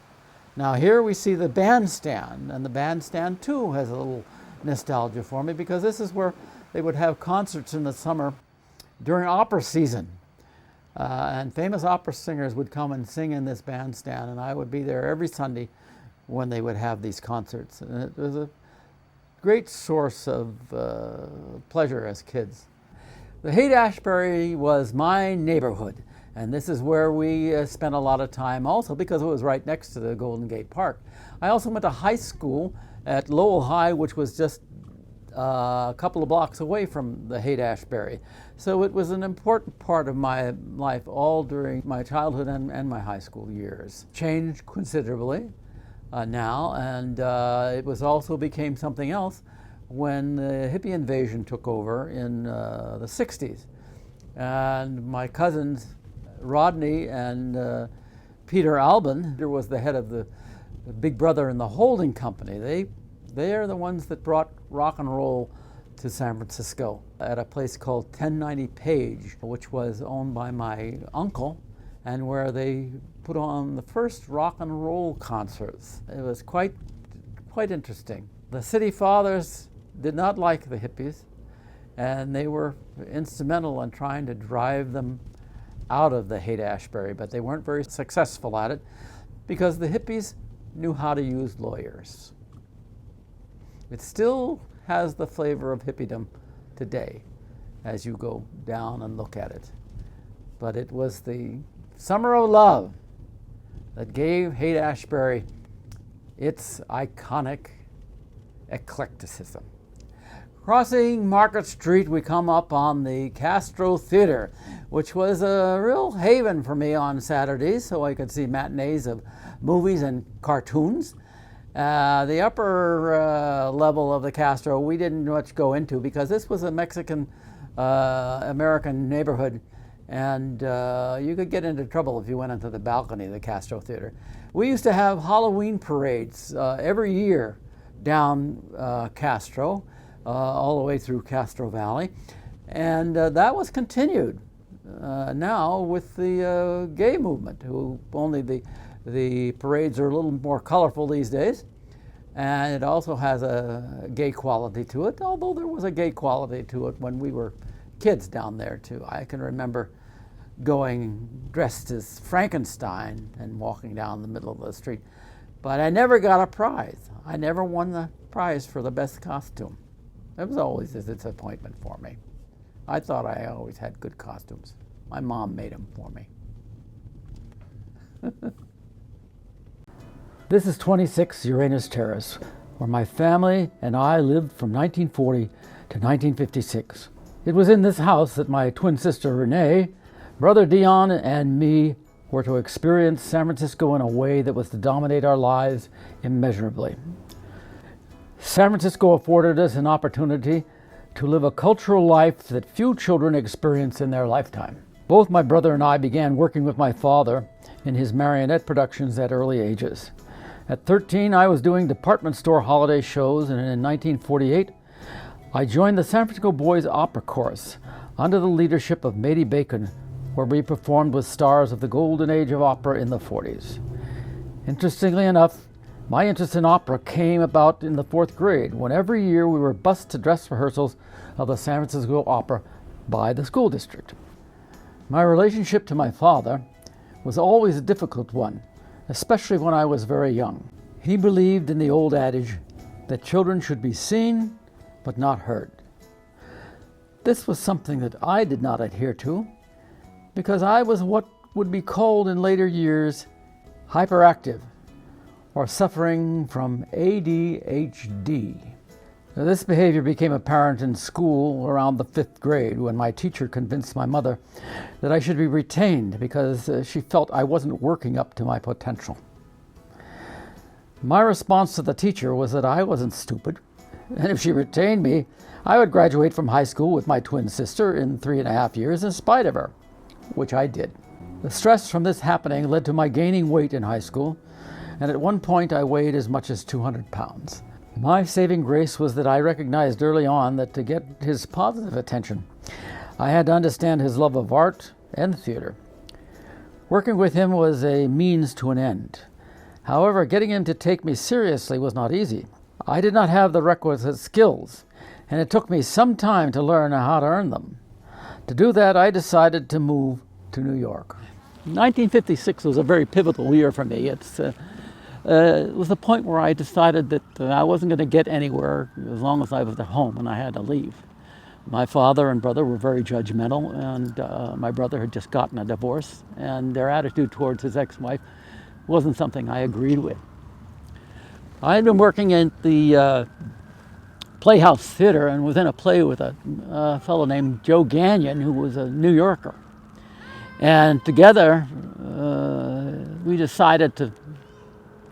Now here we see the bandstand, and the bandstand too has a little nostalgia for me, because this is where they would have concerts in the summer during opera season. And famous opera singers would come and sing in this bandstand, and I would be there every Sunday when they would have these concerts. And it was a great source of pleasure as kids. The Haight-Ashbury was my neighborhood, and this is where we spent a lot of time also, because it was right next to the Golden Gate Park. I also went to high school at Lowell High, which was just a couple of blocks away from the Haight-Ashbury. So it was an important part of my life all during my childhood and my high school years. Changed considerably now, and it was also became something else when the hippie invasion took over in the 60s. And my cousins, Rodney and Peter Albin, who was the head of the Big Brother and the Holding Company, they are the ones that brought rock and roll to San Francisco at a place called 1090 Page, which was owned by my uncle, and where they put on the first rock and roll concerts. It was quite interesting. The city fathers did not like the hippies, and they were instrumental in trying to drive them out of the Haight-Ashbury, but they weren't very successful at it because the hippies knew how to use lawyers. It still has the flavor of hippiedom today as you go down and look at it. But it was the summer of love that gave Haight-Ashbury its iconic eclecticism. Crossing Market Street, we come up on the Castro Theater, which was a real haven for me on Saturdays, so I could see matinees of movies and cartoons. The upper level of the Castro we didn't much go into, because this was a Mexican American neighborhood, and you could get into trouble if you went into the balcony of the Castro Theater. We used to have Halloween parades every year down Castro, all the way through Castro Valley, and that was continued now with the gay movement, who only the parades are a little more colorful these days, and it also has a gay quality to it, although there was a gay quality to it when we were kids down there too. I can remember going dressed as Frankenstein and walking down the middle of the street, but I never got a prize. I never won the prize for the best costume. It was always a disappointment for me. I thought I always had good costumes. My mom made them for me. This is 26 Uranus Terrace, where my family and I lived from 1940 to 1956. It was in this house that my twin sister Renee, brother Dion, and me were to experience San Francisco in a way that was to dominate our lives immeasurably. San Francisco afforded us an opportunity to live a cultural life that few children experience in their lifetime. Both my brother and I began working with my father in his marionette productions at early ages. At 13, I was doing department store holiday shows, and in 1948, I joined the San Francisco Boys Opera Chorus under the leadership of Matey Bacon, where we performed with stars of the golden age of opera in the 40s. Interestingly enough, my interest in opera came about in the 4th grade, when every year we were bused to dress rehearsals of the San Francisco Opera by the school district. My relationship to my father was always a difficult one, especially when I was very young. He believed in the old adage that children should be seen but not heard. This was something that I did not adhere to because I was what would be called in later years hyperactive or suffering from ADHD. Now, this behavior became apparent in school around the 5th grade when my teacher convinced my mother that I should be retained because she felt I wasn't working up to my potential. My response to the teacher was that I wasn't stupid, and if she retained me, I would graduate from high school with my twin sister in 3.5 years in spite of her, which I did. The stress from this happening led to my gaining weight in high school, and at one point I weighed as much as 200 pounds. My saving grace was that I recognized early on that to get his positive attention, I had to understand his love of art and theater. Working with him was a means to an end. However, getting him to take me seriously was not easy. I did not have the requisite skills, and it took me some time to learn how to earn them. To do that, I decided to move to New York. 1956 was a very pivotal year for me. It was the point where I decided that I wasn't going to get anywhere as long as I was at home, and I had to leave. My father and brother were very judgmental, and my brother had just gotten a divorce, and their attitude towards his ex-wife wasn't something I agreed with. I had been working at the Playhouse Theater and was in a play with a fellow named Joe Gagnon, who was a New Yorker. And together, we decided to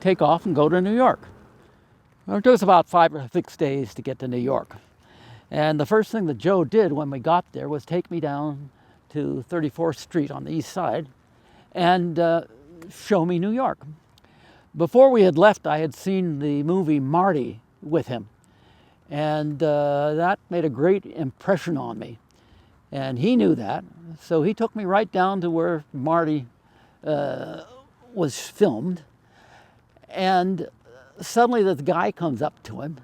take off and go to New York. It took us about 5 or 6 days to get to New York. And the first thing that Joe did when we got there was take me down to 34th Street on the east side and show me New York. Before we had left, I had seen the movie Marty with him. And that made a great impression on me. And he knew that, so he took me right down to where Marty was filmed. And suddenly this guy comes up to him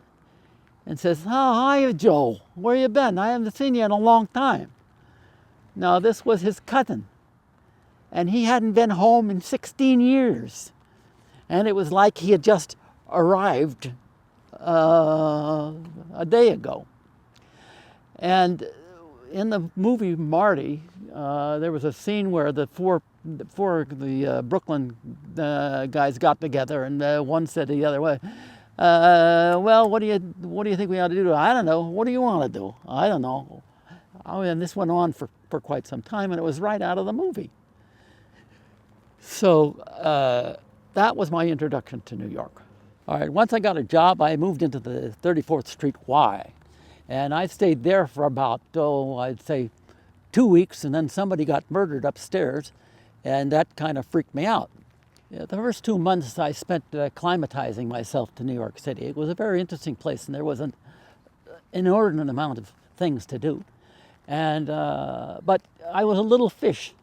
and says, "Oh, hi, Joe. Where you been? I haven't seen you in a long time." Now, this was his cousin, and he hadn't been home in 16 years. And it was like he had just arrived a day ago. And in the movie Marty, there was a scene where the four Brooklyn guys got together, and one said to the other, "Well, what do you think we ought to do?" "I don't know. What do you want to do?" "I don't know." Oh, and this went on for quite some time, and it was right out of the movie. So that was my introduction to New York. All right, once I got a job, I moved into the 34th Street Y. And I stayed there for about, I'd say 2 weeks, and then somebody got murdered upstairs, and that kind of freaked me out. The first 2 months I spent acclimatizing myself to New York City. It was a very interesting place, and there was an inordinate amount of things to do. And but I was a little fish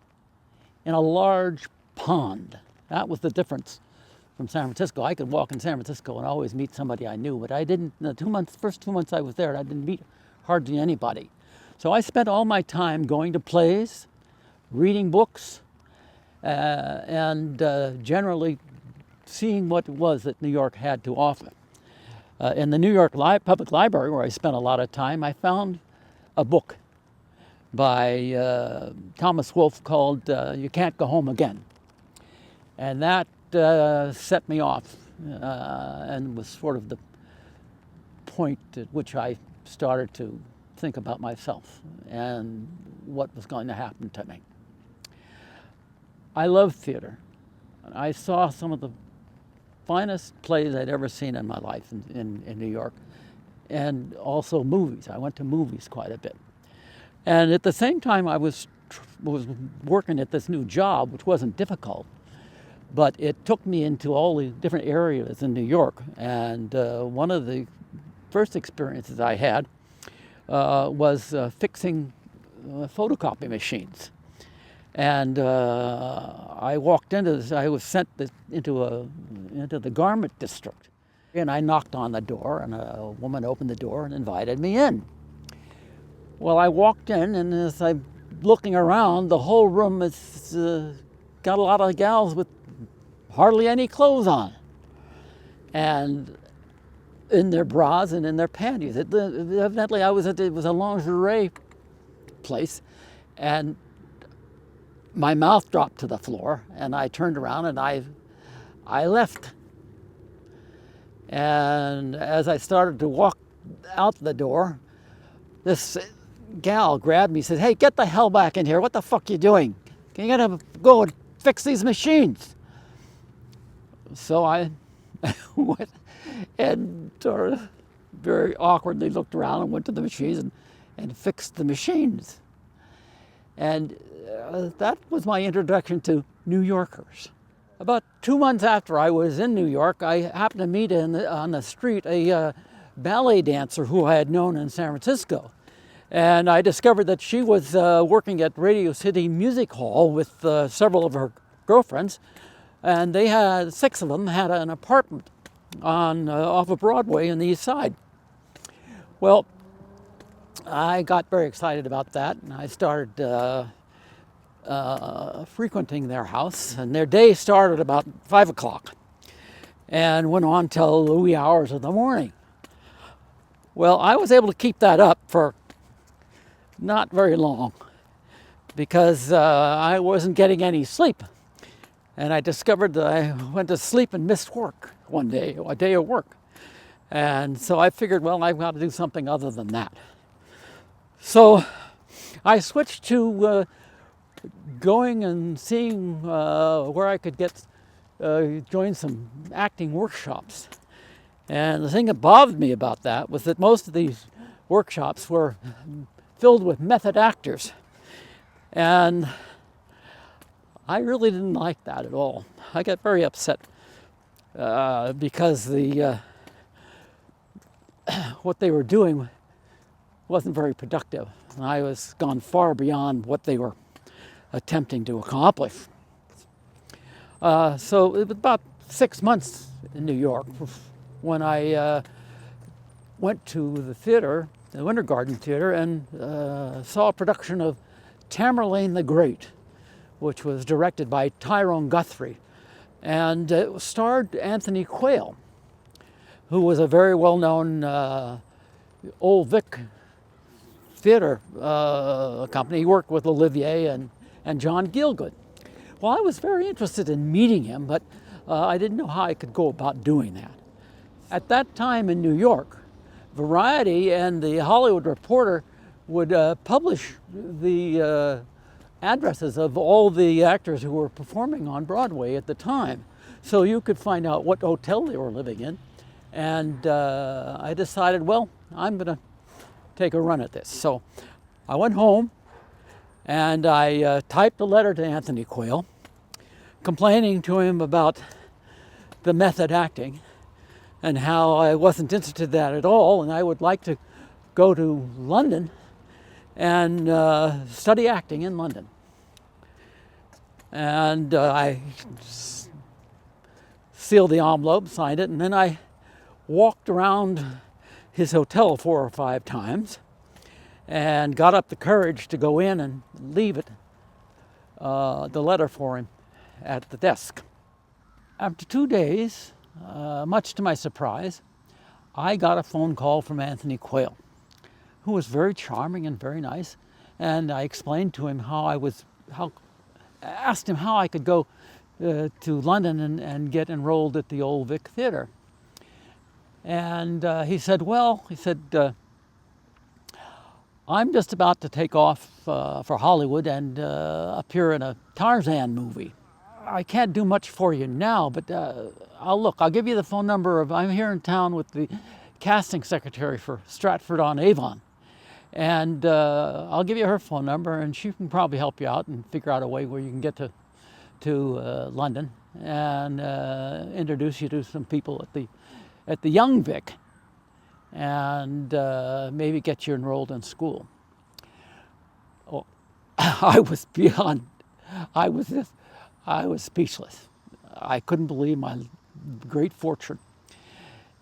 in a large pond. That was the difference from San Francisco. I could walk in San Francisco and always meet somebody I knew, but I didn't. The first 2 months I was there, I didn't meet hardly anybody. So I spent all my time going to plays, reading books, and generally seeing what it was that New York had to offer. In the New York Public Library, where I spent a lot of time, I found a book by Thomas Wolfe called "You Can't Go Home Again." And that set me off and was sort of the point at which I started to think about myself and what was going to happen to me. I love theater. I saw some of the finest plays I'd ever seen in my life in New York, and also movies. I went to movies quite a bit. And at the same time, I was working at this new job, which wasn't difficult, but it took me into all the different areas in New York. And one of the first experiences I had was fixing photocopy machines. And I walked into this, I was sent into the garment district. And I knocked on the door, and a woman opened the door and invited me in. Well, I walked in, and as I'm looking around, the whole room is got a lot of gals with hardly any clothes on, and in their bras and in their panties. Evidently, it was a lingerie place, and my mouth dropped to the floor, and I turned around and I left. And as I started to walk out the door, this gal grabbed me and said, "Hey, get the hell back in here. What the fuck you doing? You gotta go and fix these machines." So I went and sort of very awkwardly looked around and went to the machines and fixed the machines. And that was my introduction to New Yorkers. About 2 months after I was in New York, I happened to meet on the street a ballet dancer who I had known in San Francisco. And I discovered that she was working at Radio City Music Hall with several of her girlfriends. And they had, 6 of them had an apartment off of Broadway on the East Side. Well, I got very excited about that, and I started frequenting their house. And their day started about 5 o'clock and went on till the wee hours of the morning. Well, I was able to keep that up for not very long because I wasn't getting any sleep. And I discovered that I went to sleep and missed work one day, a day of work. And so I figured, well, I've got to do something other than that. So I switched to going and seeing where I could join some acting workshops. And the thing that bothered me about that was that most of these workshops were filled with method actors. And I really didn't like that at all. I got very upset because what they were doing wasn't very productive. And I was gone far beyond what they were attempting to accomplish. So it was about 6 months in New York when I went to the theater, the Winter Garden Theater, and saw a production of Tamerlane the Great, which was directed by Tyrone Guthrie. And it starred Anthony Quayle, who was a very well-known Old Vic theater company. He worked with Olivier and John Gielgud. Well, I was very interested in meeting him, but I didn't know how I could go about doing that. At that time in New York, Variety and the Hollywood Reporter would publish the addresses of all the actors who were performing on Broadway at the time. So you could find out what hotel they were living in. And I decided, well, I'm going to take a run at this. So I went home and I typed a letter to Anthony Quayle, complaining to him about the method acting and how I wasn't interested in that at all, and I would like to go to London and study acting in London. And I sealed the envelope, signed it, and then I walked around his hotel 4 or 5 times and got up the courage to go in and leave it, the letter for him at the desk. After 2 days, much to my surprise, I got a phone call from Anthony Quayle, who was very charming and very nice. And I explained to him asked him how I could go to London and get enrolled at the Old Vic Theater. And he said, I'm just about to take off for Hollywood and appear in a Tarzan movie. I can't do much for you now, but I'll give you the phone number I'm here in town with the casting secretary for Stratford-on-Avon. And I'll give you her phone number, and she can probably help you out and figure out a way where you can get to London and introduce you to some people at the Young Vic, and maybe get you enrolled in school. Oh, I was speechless. I couldn't believe my great fortune.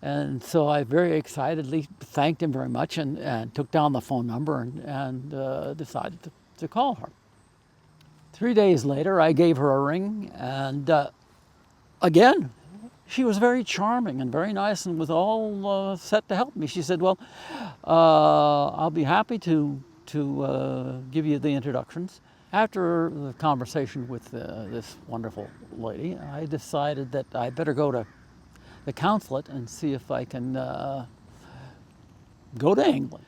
And so I very excitedly thanked him very much and took down the phone number and decided to call her. 3 days later, I gave her a ring, and again, she was very charming and very nice and was all set to help me. She said, well, I'll be happy to give you the introductions. After the conversation with this wonderful lady, I decided that I better go to the consulate and see if I can go to England.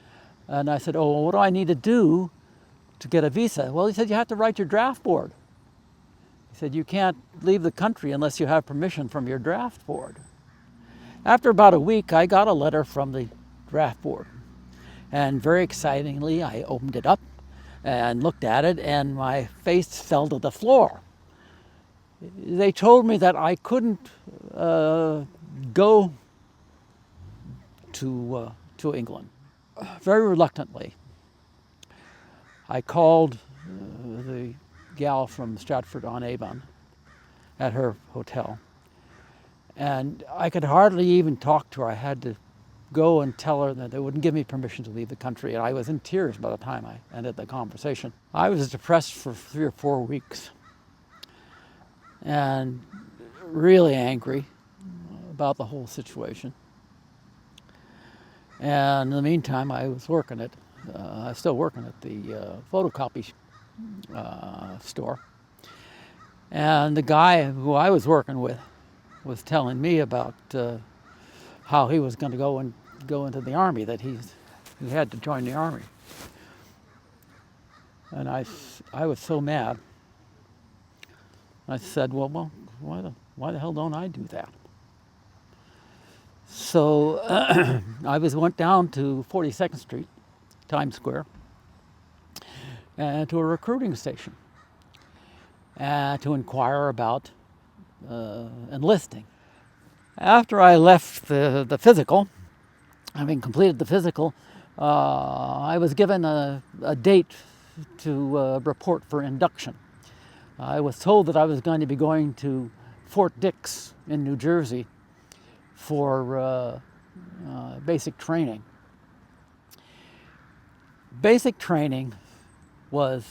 And I said, oh, what do I need to do to get a visa? Well, he said, you have to write your draft board. He said, you can't leave the country unless you have permission from your draft board. After about a week, I got a letter from the draft board. And very excitingly, I opened it up and looked at it, and my face fell to the floor. They told me that I couldn't go to England. Very reluctantly, I called the gal from Stratford-on-Avon at her hotel, and I could hardly even talk to her. I had to go and tell her that they wouldn't give me permission to leave the country, and I was in tears by the time I ended the conversation. I was depressed for 3 or 4 weeks and really angry about the whole situation. And in the meantime, I was working I was still working at the photocopy store. And the guy who I was working with was telling me about how he was going to go into the army, that he had to join the army. And I was so mad. I said, well, why the hell don't I do that? So I went down to 42nd Street, Times Square, to a recruiting station to inquire about enlisting. After I left the physical, having completed the physical, I was given a date to report for induction. I was told that I was going to be going to Fort Dix in New Jersey for basic training. Basic training was,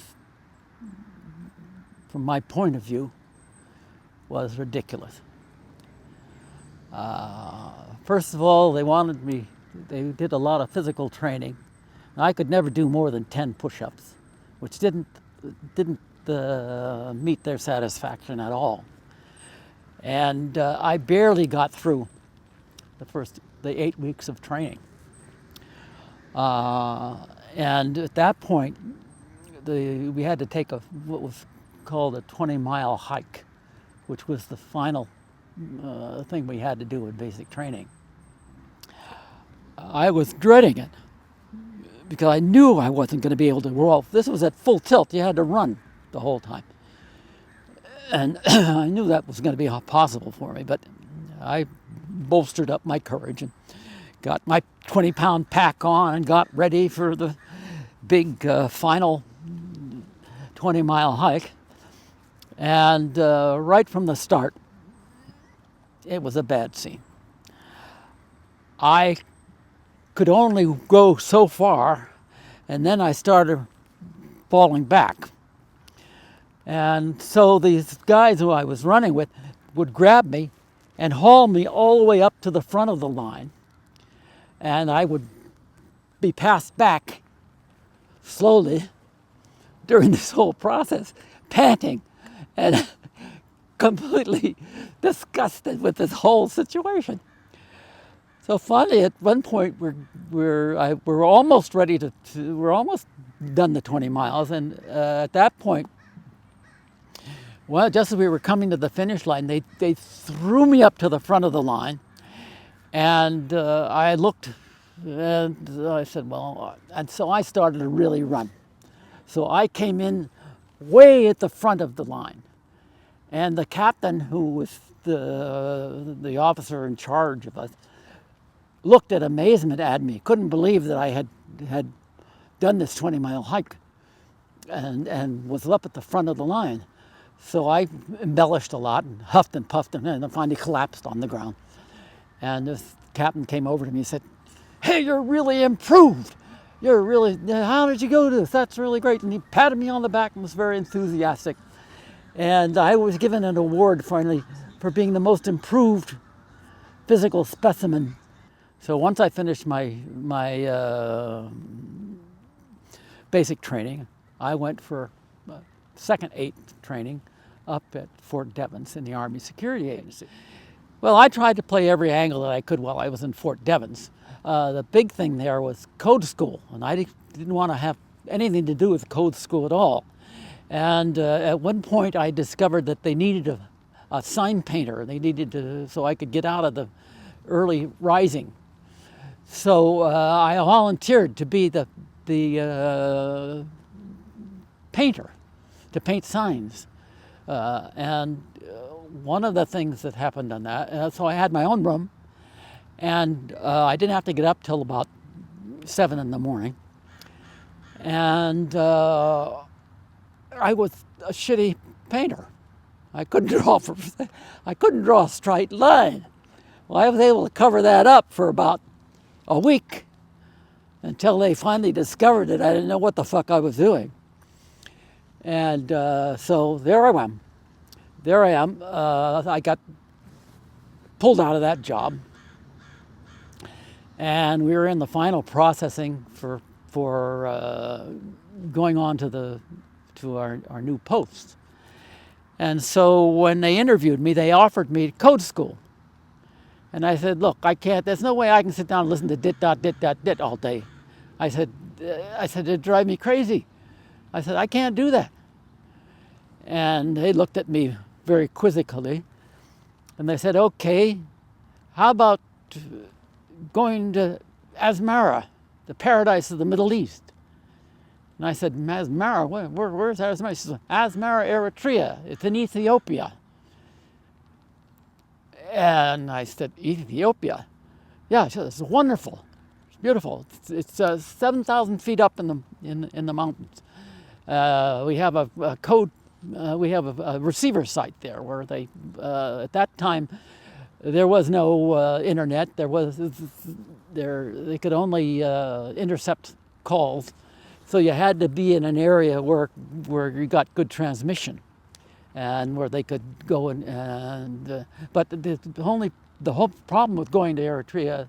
from my point of view, was ridiculous. First of all, they did a lot of physical training. I could never do more than 10 push-ups, which didn't meet their satisfaction at all. And I barely got through the 8 weeks of training. And at that point, we had to take what was called a 20-mile hike, which was the final thing we had to do in basic training. I was dreading it because I knew I wasn't going to be able to roll. This was at full tilt. You had to run the whole time. And I knew that was going to be impossible for me, but I bolstered up my courage and got my 20-pound pack on and got ready for the big final 20-mile hike. And right from the start, it was a bad scene. I could only go so far, and then I started falling back. And so these guys who I was running with would grab me and haul me all the way up to the front of the line. And I would be passed back slowly during this whole process, panting and completely disgusted with this whole situation. So finally, at one point, we're almost ready we're almost done the 20 miles, and at that point, Well, just as we were coming to the finish line, they threw me up to the front of the line, and I looked, and I said, well, and so I started to really run. So I came in way at the front of the line, and the captain, who was the officer in charge of us, looked at amazement at me, couldn't believe that I had done this 20-mile hike and was up at the front of the line. So I embellished a lot and huffed and puffed and then finally collapsed on the ground. And this captain came over to me and said, "Hey, you're really improved. How did you go to this? That's really great." And he patted me on the back and was very enthusiastic. And I was given an award finally for being the most improved physical specimen. So once I finished my basic training, I went for second 8 training up at Fort Devens in the Army Security Agency. Well, I tried to play every angle that I could while I was in Fort Devens. The big thing there was code school, and I didn't want to have anything to do with code school at all. And at one point I discovered that they needed a sign painter. They needed so I could get out of the early rising. So I volunteered to be the painter, to paint signs. And one of the things that happened on that, so I had my own room, and I didn't have to get up till about 7 in the morning. And I was a shitty painter. I couldn't draw a straight line. Well, I was able to cover that up for about a week until they finally discovered that I didn't know what the fuck I was doing. And so there I am. I got pulled out of that job, and we were in the final processing for going on to our new post. And so when they interviewed me, they offered me code school. And I said, look, I can't, there's no way I can sit down and listen to dit dot dit dot dit all day. I said, it'd drive me crazy. I said, I can't do that. And they looked at me very quizzically, and they said, okay, how about going to Asmara, the paradise of the Middle East? And I said, Asmara, where's Asmara? She said, Asmara, Eritrea, it's in Ethiopia. And I said, Ethiopia? Yeah, she said, it's wonderful. It's beautiful. It's 7,000 feet up in the mountains. We have a receiver site there where they, at that time, there was no internet. They could only intercept calls, so you had to be in an area where you got good transmission, and where they could go but the whole problem with going to Eritrea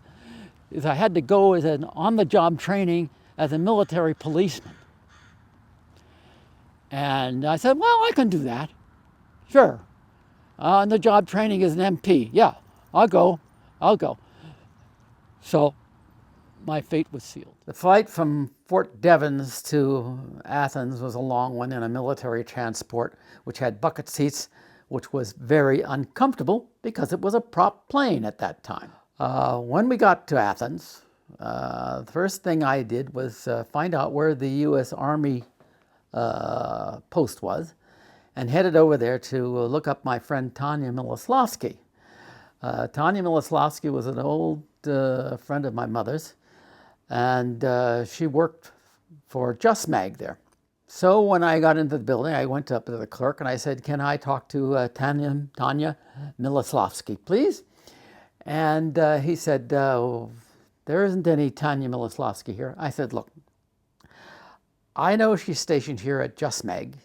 is I had to go as an on-the-job training as a military policeman. And I said, well, I can do that. Sure. And the job training is an MP. Yeah, I'll go. So my fate was sealed. The flight from Fort Devens to Athens was a long one in a military transport, which had bucket seats, which was very uncomfortable because it was a prop plane at that time. When we got to Athens, the first thing I did was find out where the U.S. Army post was, and headed over there to look up my friend Tanya Miloslavsky. Tanya Miloslavsky was an old friend of my mother's, and she worked for Just Mag there. So when I got into the building, I went up to the clerk and I said, can I talk to Tanya Miloslavsky, please? And he said, there isn't any Tanya Miloslavsky here. I said, look, I know she's stationed here at Just Mag,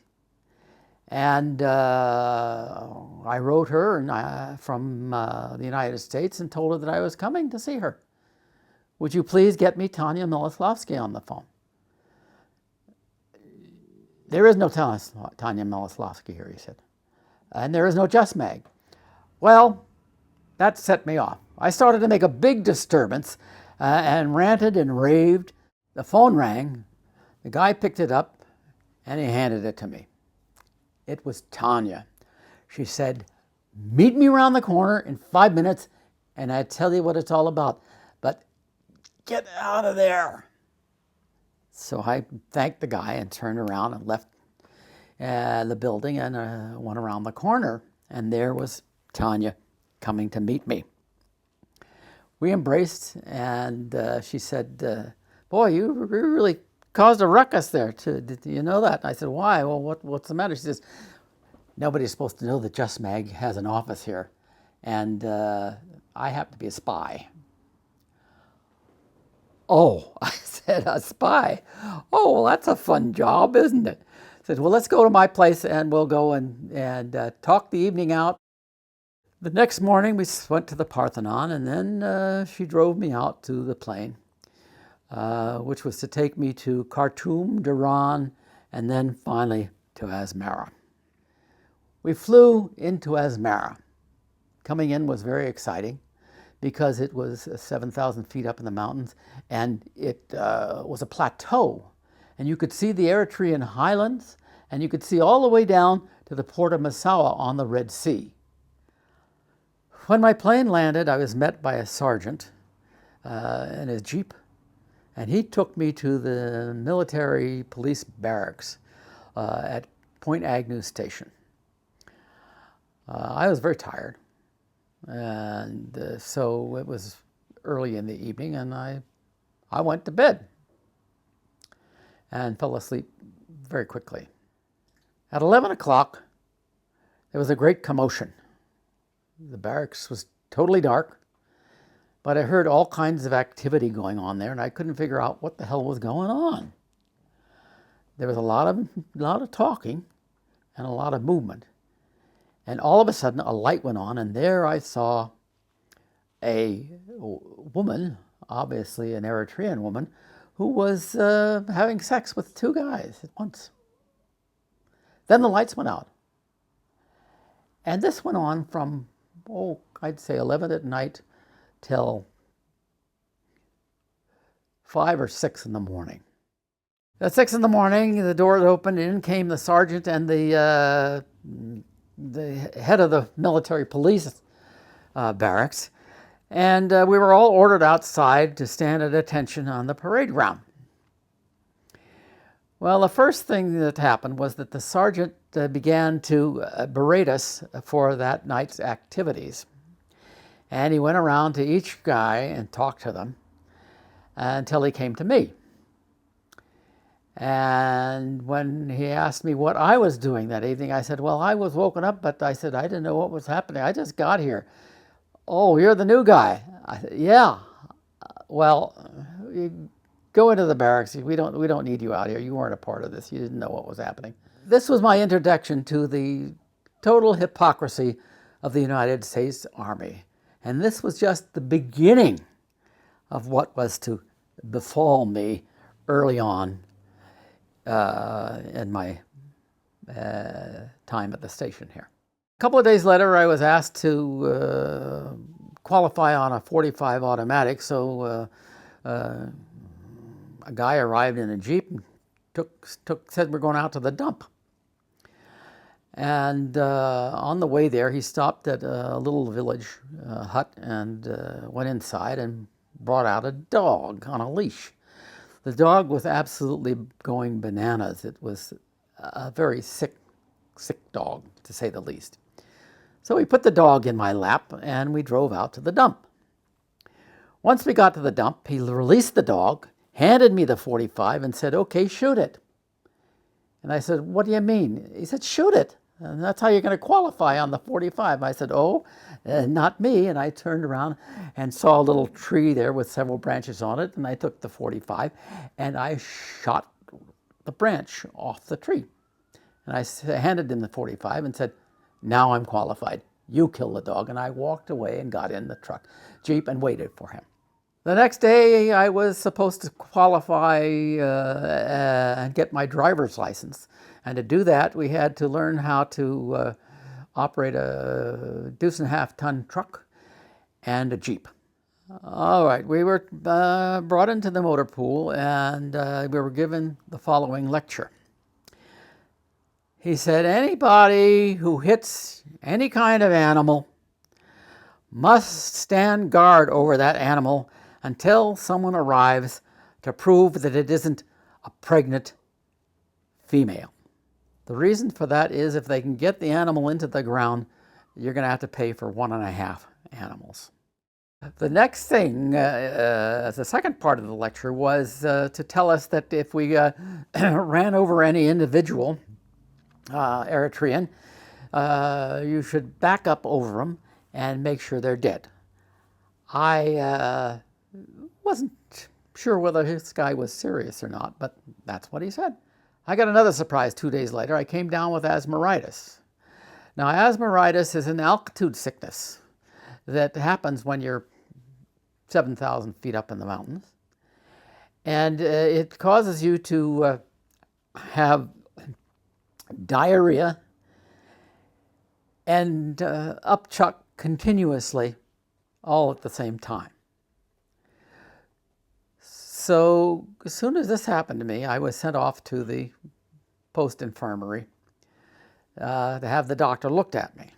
and I wrote her from the United States and told her that I was coming to see her. Would you please get me Tanya Miloslavsky on the phone? There is no Tanya Miloslavsky here, he said, and there is no Just Mag. Well, that set me off. I started to make a big disturbance and ranted and raved. The phone rang. The guy picked it up and he handed it to me. It was Tanya. She said, meet me around the corner in 5 minutes and I'll tell you what it's all about. But get out of there. So I thanked the guy and turned around and left the building and went around the corner. And there was Tanya coming to meet me. We embraced, and she said, boy, you really caused a ruckus there. Did you know that? And I said, why? Well, what's the matter? She says, nobody's supposed to know that Just Mag has an office here, and I happen to be a spy. Oh, I said, a spy? Oh, well, that's a fun job, isn't it? I said, well, let's go to my place, and we'll go and talk the evening out. The next morning, we went to the Parthenon, and then she drove me out to the plane, which was to take me to Khartoum, Dhahran, and then finally to Asmara. We flew into Asmara. Coming in was very exciting because it was 7,000 feet up in the mountains, and it was a plateau. And you could see the Eritrean highlands, and you could see all the way down to the port of Massawa on the Red Sea. When my plane landed, I was met by a sergeant in his Jeep, and he took me to the military police barracks at Point Agnew Station. I was very tired, and so it was early in the evening, and I went to bed and fell asleep very quickly. At 11 o'clock, there was a great commotion. The barracks was totally dark, but I heard all kinds of activity going on there, and I couldn't figure out what the hell was going on. There was a lot of talking and a lot of movement. And all of a sudden, a light went on, and there I saw a woman, obviously an Eritrean woman, who was having sex with two guys at once. Then the lights went out. And this went on from, I'd say 11 at night till 5 or 6 in the morning. At 6 in the morning, the doors opened, and in came the sergeant and the head of the military police barracks. And we were all ordered outside to stand at attention on the parade ground. Well, the first thing that happened was that the sergeant began to berate us for that night's activities. And he went around to each guy and talked to them until he came to me. And when he asked me what I was doing that evening, I said, well, I was woken up, but I said, I didn't know what was happening. I just got here. Oh, you're the new guy. I said, yeah. Well, you go into the barracks. We don't need you out here. You weren't a part of this. You didn't know what was happening. This was my introduction to the total hypocrisy of the United States Army. And this was just the beginning of what was to befall me early on in my time at the station here. A couple of days later, I was asked to qualify on a .45 automatic, so a guy arrived in a Jeep and said we're going out to the dump. And on the way there, he stopped at a little village hut and went inside and brought out a dog on a leash. The dog was absolutely going bananas. It was a very sick dog, to say the least. So he put the dog in my lap, and we drove out to the dump. Once we got to the dump, he released the dog, handed me the .45, and said, okay, shoot it. And I said, what do you mean? He said, shoot it. And that's how you're going to qualify on the .45. I said, not me. And I turned around and saw a little tree there with several branches on it. And I took the .45 and I shot the branch off the tree. And I handed him the .45 and said, now I'm qualified. You kill the dog. And I walked away and got in the Jeep and waited for him. The next day, I was supposed to qualify and get my driver's license. And to do that, we had to learn how to operate a 2.5-ton truck and a Jeep. All right, we were brought into the motor pool, and we were given the following lecture. He said, anybody who hits any kind of animal must stand guard over that animal until someone arrives to prove that it isn't a pregnant female. The reason for that is if they can get the animal into the ground, you're going to have to pay for 1.5 animals. The next thing, the second part of the lecture, was to tell us that if we ran over any individual Eritrean, you should back up over them and make sure they're dead. I wasn't sure whether this guy was serious or not, but that's what he said. I got another surprise 2 days later. I came down with asthmaritis. Now, asthmaritis is an altitude sickness that happens when you're 7,000 feet up in the mountains. And it causes you to have diarrhea and upchuck continuously all at the same time. So as soon as this happened to me, I was sent off to the post-infirmary to have the doctor looked at me.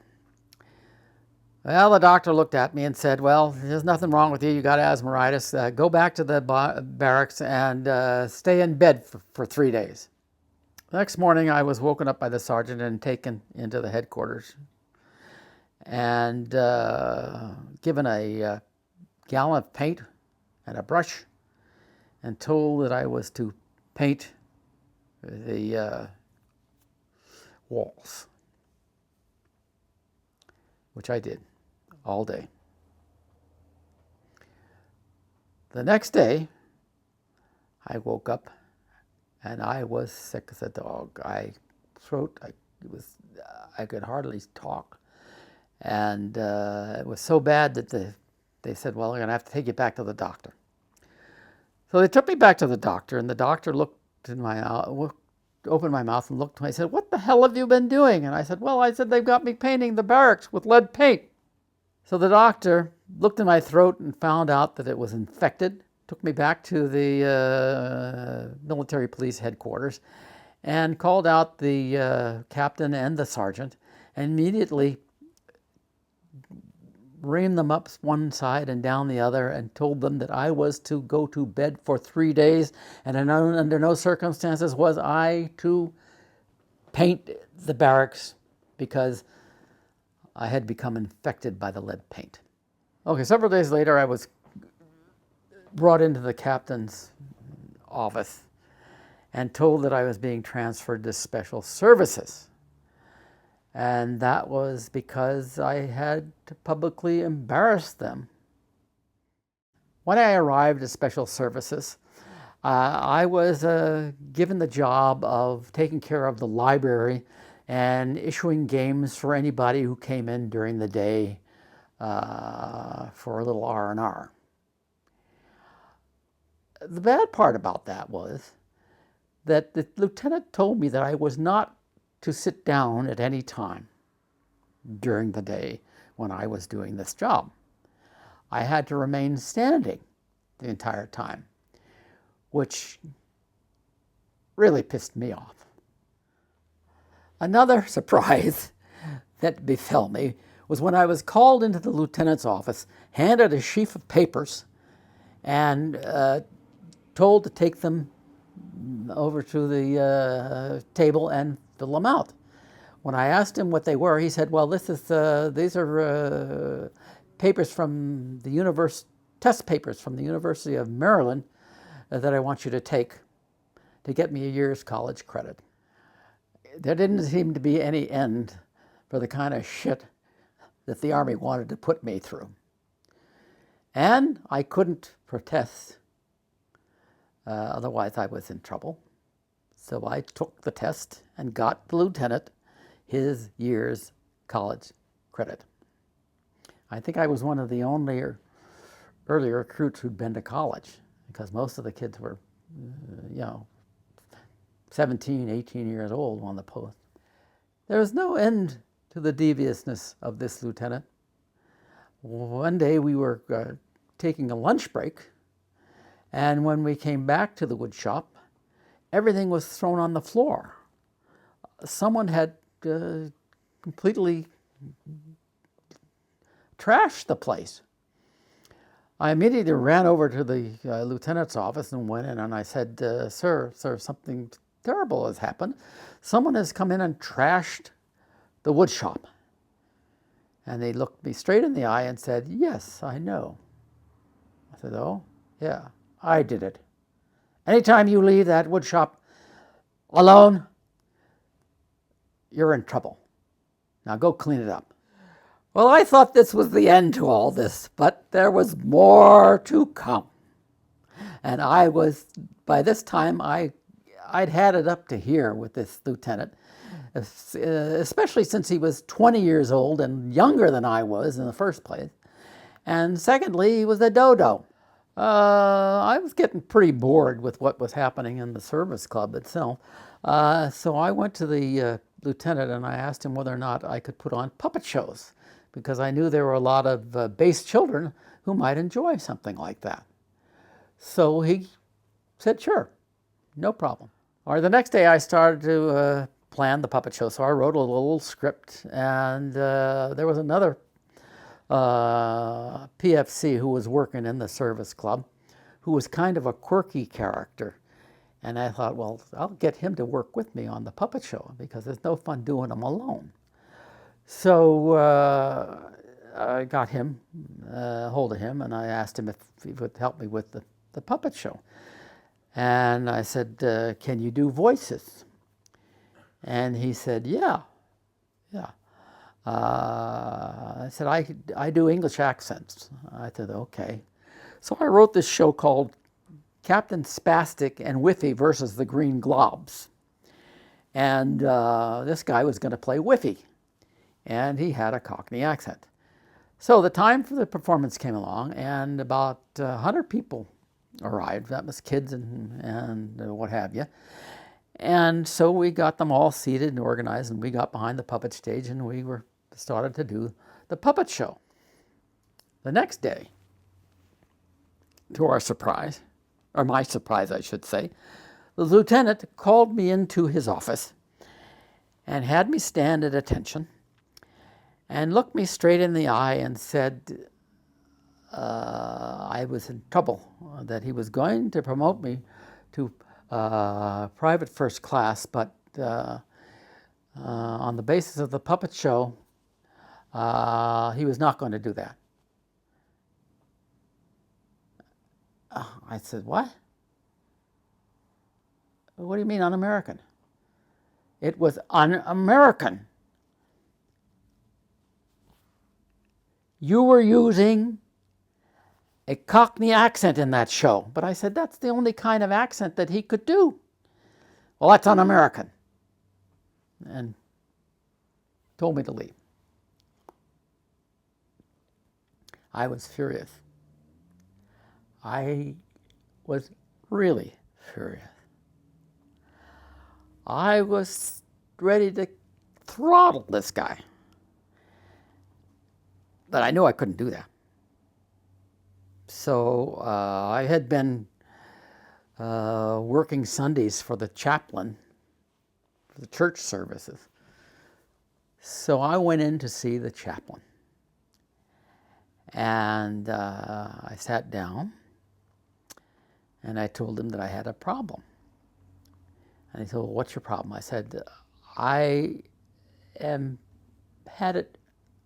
Well, the doctor looked at me and said, well, there's nothing wrong with you. You got asthmaritis. Go back to the barracks and stay in bed for 3 days. The next morning, I was woken up by the sergeant and taken into the headquarters and given a gallon of paint and a brush and told that I was to paint the walls, which I did all day. The next day, I woke up and I was sick as a dog. I could hardly talk. And it was so bad that they said, well, we're going to have to take you back to the doctor. So they took me back to the doctor, and the doctor opened my mouth and looked at me. He said, what the hell have you been doing? And I said, they've got me painting the barracks with lead paint. So the doctor looked in my throat and found out that it was infected, took me back to the military police headquarters and called out the captain and the sergeant and immediately reamed them up one side and down the other and told them that I was to go to bed for 3 days and under no circumstances was I to paint the barracks because I had become infected by the lead paint. Okay, several days later I was brought into the captain's office and told that I was being transferred to special services. And that was because I had to publicly embarrass them. When I arrived at special services, I was given the job of taking care of the library and issuing games for anybody who came in during the day for a little R&R. The bad part about that was that the lieutenant told me that I was not to sit down at any time during the day when I was doing this job. I had to remain standing the entire time, which really pissed me off. Another surprise that befell me was when I was called into the lieutenant's office, handed a sheaf of papers, and told to take them over to the table and fill them out. When I asked him what they were, he said, well, these are papers from the test papers from the University of Maryland that I want you to take to get me a year's college credit. There didn't seem to be any end for the kind of shit that the Army wanted to put me through. And I couldn't protest, otherwise I was in trouble. So I took the test and got the lieutenant his year's college credit. I think I was one of the only early recruits who'd been to college, because most of the kids were, 17, 18 years old on the post. There was no end to the deviousness of this lieutenant. One day we were taking a lunch break, and when we came back to the wood shop, everything was thrown on the floor. someone had completely trashed the place. I immediately ran over to the lieutenant's office and went in, and I said, sir, something terrible has happened. Someone has come in and trashed the wood shop. And they looked me straight in the eye and said, yes, I know. I said, oh, yeah, I did it. Anytime you leave that wood shop alone, you're in trouble. Now go clean it up. Well, I thought this was the end to all this, but there was more to come. And by this time, I'd had it up to here with this lieutenant, especially since he was 20 years old and younger than I was in the first place. And secondly, he was a dodo. I was getting pretty bored with what was happening in the service club itself. So I went to the lieutenant and I asked him whether or not I could put on puppet shows, because I knew there were a lot of base children who might enjoy something like that. So he said, sure, no problem. Or the next day I started to plan the puppet show. So I wrote a little script, and there was another PFC who was working in the service club, who was kind of a quirky character. And I thought, well, I'll get him to work with me on the puppet show, because there's no fun doing them alone. So I got him, hold of him, and I asked him if he would help me with the puppet show. And I said, can you do voices? And he said, yeah. I said, I do English accents. I said, okay. So I wrote this show called Captain Spastic and Whiffy versus the Green Globs. And this guy was going to play Whiffy, and he had a Cockney accent. So the time for the performance came along, and about 100 people arrived. That was kids and what have you. And so we got them all seated and organized, and we got behind the puppet stage, and we started to do the puppet show. The next day, to our surprise, or my surprise, I should say, the lieutenant called me into his office and had me stand at attention and looked me straight in the eye and said I was in trouble, that he was going to promote me to private first class, but on the basis of the puppet show, he was not going to do that. I said, what? What do you mean un-American? It was un-American. You were using a Cockney accent in that show. But I said, that's the only kind of accent that he could do. Well, that's un-American. And told me to leave. I was furious. I was really furious. I was ready to throttle this guy. But I knew I couldn't do that. So I had been working Sundays for the chaplain, for the church services. So I went in to see the chaplain. And I sat down, and I told him that I had a problem. And he said, well, what's your problem? I said, I had it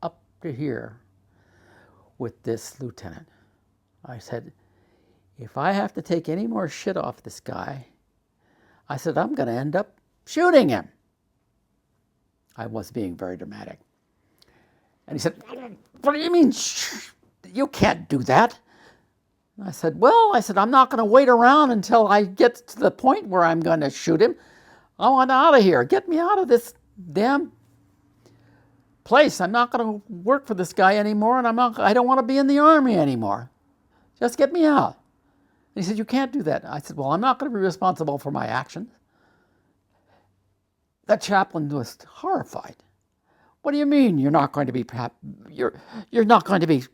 up to here with this lieutenant. I said, if I have to take any more shit off this guy, I said, I'm going to end up shooting him. I was being very dramatic. And he said, what do you mean? You can't do that. I said, I'm not going to wait around until I get to the point where I'm going to shoot him. I want out of here. Get me out of this damn place. I'm not going to work for this guy anymore, and I don't want to be in the Army anymore. Just get me out. And he said, you can't do that. I said, well, I'm not going to be responsible for my actions. That chaplain was horrified. What do you mean you're not going to be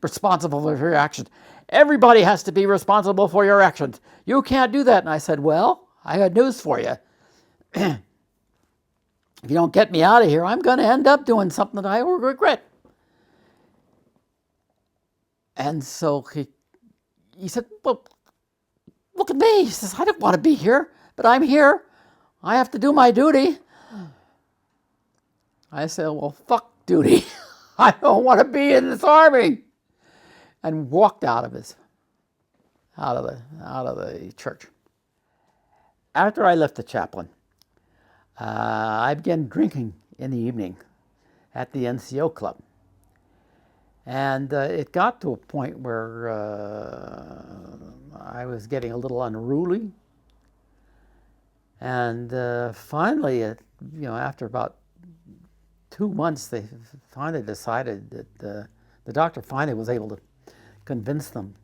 responsible for your actions? Everybody has to be responsible for your actions. You can't do that. And I said, well, I had news for you. if you don't get me out of here, I'm going to end up doing something that I will regret. And so he said, well, look at me. He says, I don't want to be here, but I'm here. I have to do my duty. I said, well, fuck duty. I don't want to be in this army. And walked out of the church. After I left the chaplain, I began drinking in the evening at the NCO club. And it got to a point where I was getting a little unruly. And finally, after about 2 months, they finally decided that the doctor finally was able to convince them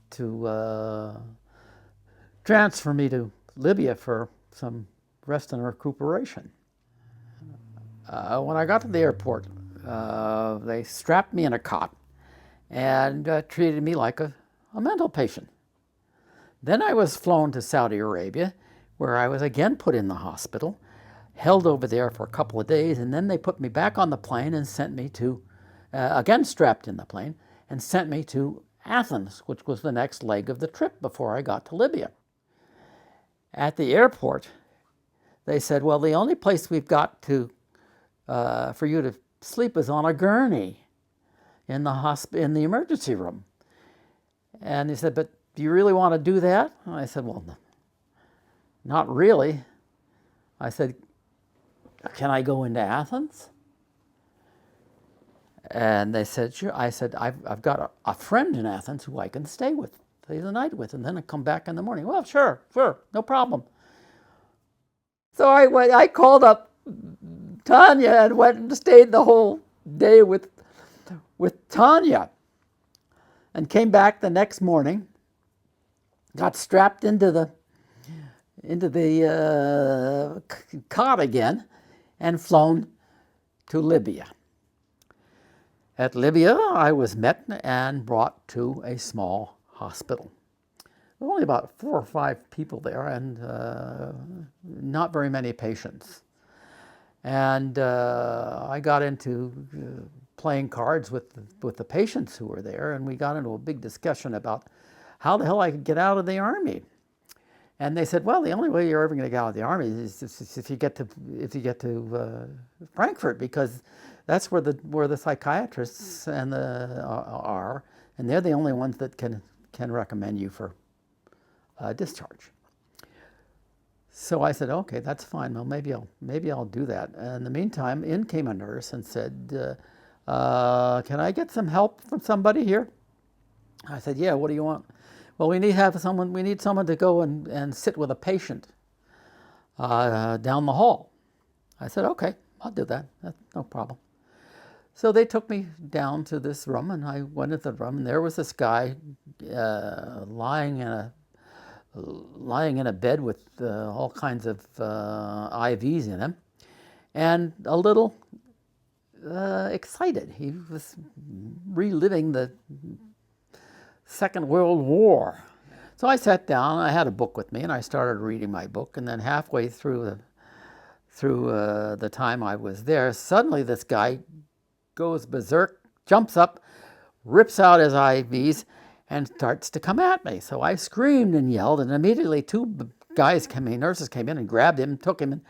to transfer me to Libya for some rest and recuperation. When I got to the airport, they strapped me in a cot and treated me like a mental patient. Then I was flown to Saudi Arabia, where I was again put in the hospital, held over there for a couple of days, and then they put me back on the plane and sent me to, again strapped in the plane, and sent me to Athens, which was the next leg of the trip before I got to Libya. At the airport, they said, well, the only place we've got to for you to sleep is on a gurney in the emergency room. And he said, but do you really want to do that? And I said, well, not really. I said, can I go into Athens? And they said, sure. I said, I've got a friend in Athens who I can stay the night with, and then I come back in the morning. Well, sure, no problem. So I called up Tanya and went and stayed the whole day with Tanya, and came back the next morning, got strapped into the cot again, and flown to Libya. At Libya, I was met and brought to a small hospital. There were only about 4 or 5 people there, and not very many patients. And I got into playing cards with the patients who were there, and we got into a big discussion about how the hell I could get out of the army. And they said, well, the only way you're ever going to get out of the army is if you get to Frankfurt, because that's where the psychiatrists are, and they're the only ones that can recommend you for discharge. So I said, okay, that's fine. Well, maybe I'll do that. And in the meantime, in came a nurse and said, can I get some help from somebody here? I said, yeah. What do you want? Well, we need someone to go and sit with a patient down the hall. I said, okay, I'll do that. That's no problem. So they took me down to this room, and I went into the room, and there was this guy lying in a bed with all kinds of IVs in him, and a little excited. He was reliving the Second World War. So I sat down, I had a book with me, and I started reading my book, and then halfway through the time I was there, suddenly this guy goes berserk, jumps up, rips out his IVs, and starts to come at me. So I screamed and yelled, and immediately 2 nurses came in and grabbed him, took him,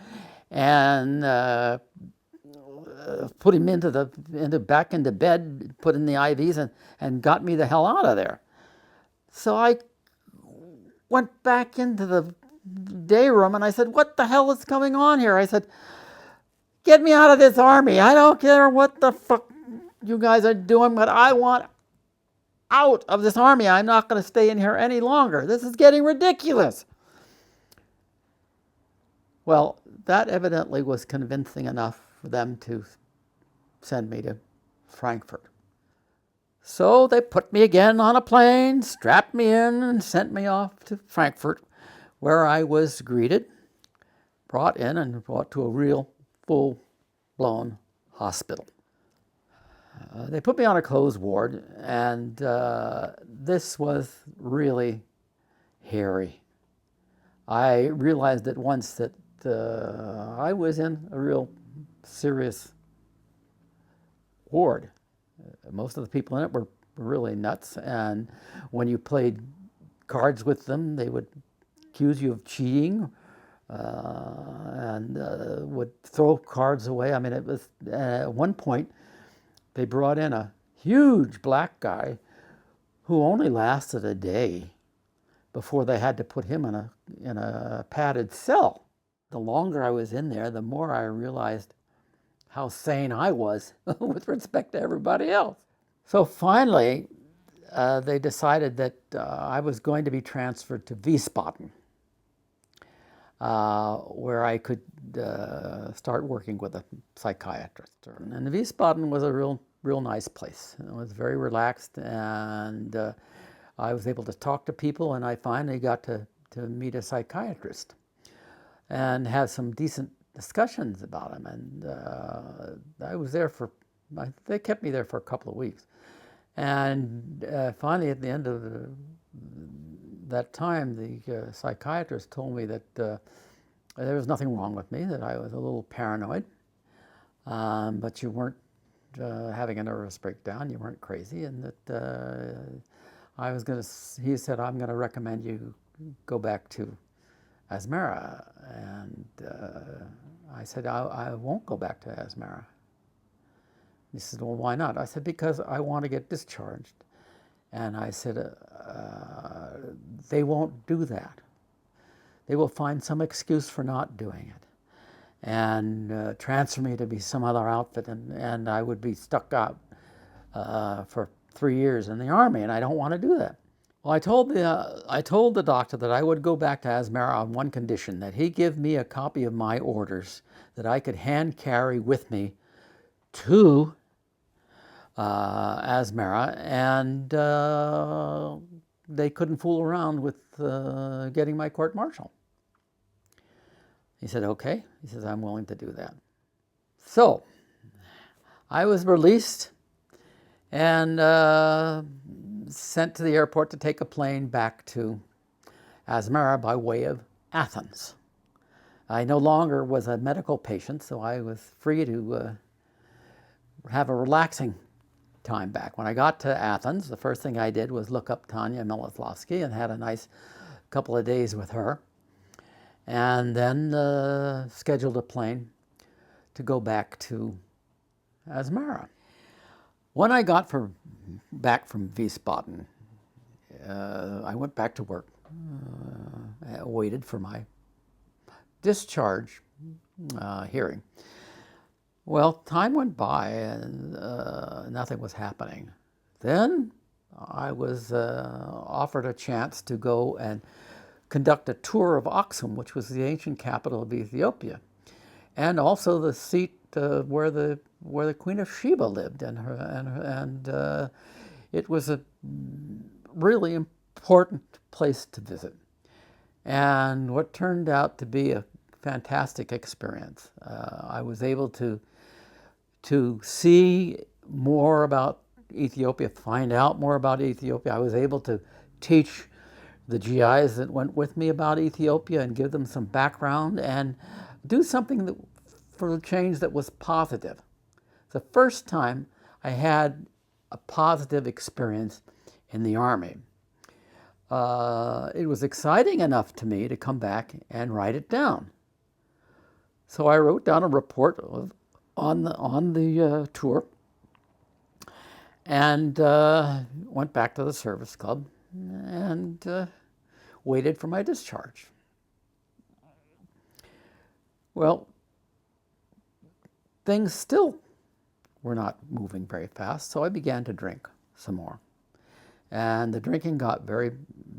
and put him back into bed, put in the IVs, and got me the hell out of there. So I went back into the day room, and I said, what the hell is going on here? I said, get me out of this army. I don't care what the fuck you guys are doing, but I want out of this army. I'm not going to stay in here any longer. This is getting ridiculous. Well, that evidently was convincing enough for them to send me to Frankfurt. So they put me again on a plane, strapped me in, and sent me off to Frankfurt, where I was greeted, brought in, and brought to a real full-blown hospital. They put me on a closed ward, and this was really hairy. I realized at once that I was in a real serious ward. Most of the people in it were really nuts, and when you played cards with them, they would accuse you of cheating and would throw cards away. I mean, it was at one point they brought in a huge black guy who only lasted a day before they had to put him in a padded cell. The longer I was in there, the more I realized how sane I was with respect to everybody else. So finally, they decided that I was going to be transferred to Wiesbaden, where I could start working with a psychiatrist. And Wiesbaden was a real nice place. It was very relaxed, and I was able to talk to people, and I finally got to meet a psychiatrist and have some decent discussions about him. And I was there they kept me there for a couple of weeks. And finally, at the end of that time, the psychiatrist told me that there was nothing wrong with me, that I was a little paranoid, but you weren't having a nervous breakdown, you weren't crazy, and that he said, I'm going to recommend you go back to Asmara. And I said, I won't go back to Asmara. He said, well, why not? I said, because I want to get discharged. And I said, they won't do that. They will find some excuse for not doing it and transfer me to be some other outfit, and I would be stuck out for 3 years in the Army, and I don't want to do that. Well, I told the doctor that I would go back to Asmara on one condition, that he give me a copy of my orders that I could hand carry with me to Asmara, and they couldn't fool around with getting my court-martial. He said, okay. He says, I'm willing to do that. So I was released and sent to the airport to take a plane back to Asmara by way of Athens. I no longer was a medical patient, so I was free to have a relaxing time back. When I got to Athens, the first thing I did was look up Tanya Miloslavsky and had a nice couple of days with her, and then scheduled a plane to go back to Asmara. When I got back from Wiesbaden, I went back to work, waited for my discharge hearing. Well, time went by and nothing was happening. Then I was offered a chance to go and conduct a tour of Aksum, which was the ancient capital of Ethiopia, and also the seat where the Queen of Sheba lived, and it was a really important place to visit, and what turned out to be a fantastic experience. I was able to see more about Ethiopia, find out more about Ethiopia. I was able to teach the GIs that went with me about Ethiopia and give them some background and do something for a change that was positive. The first time I had a positive experience in the Army. It was exciting enough to me to come back and write it down. So I wrote down a report on the tour and went back to the service club and waited for my discharge. Well, things still were not moving very fast, so I began to drink some more. And the drinking got very,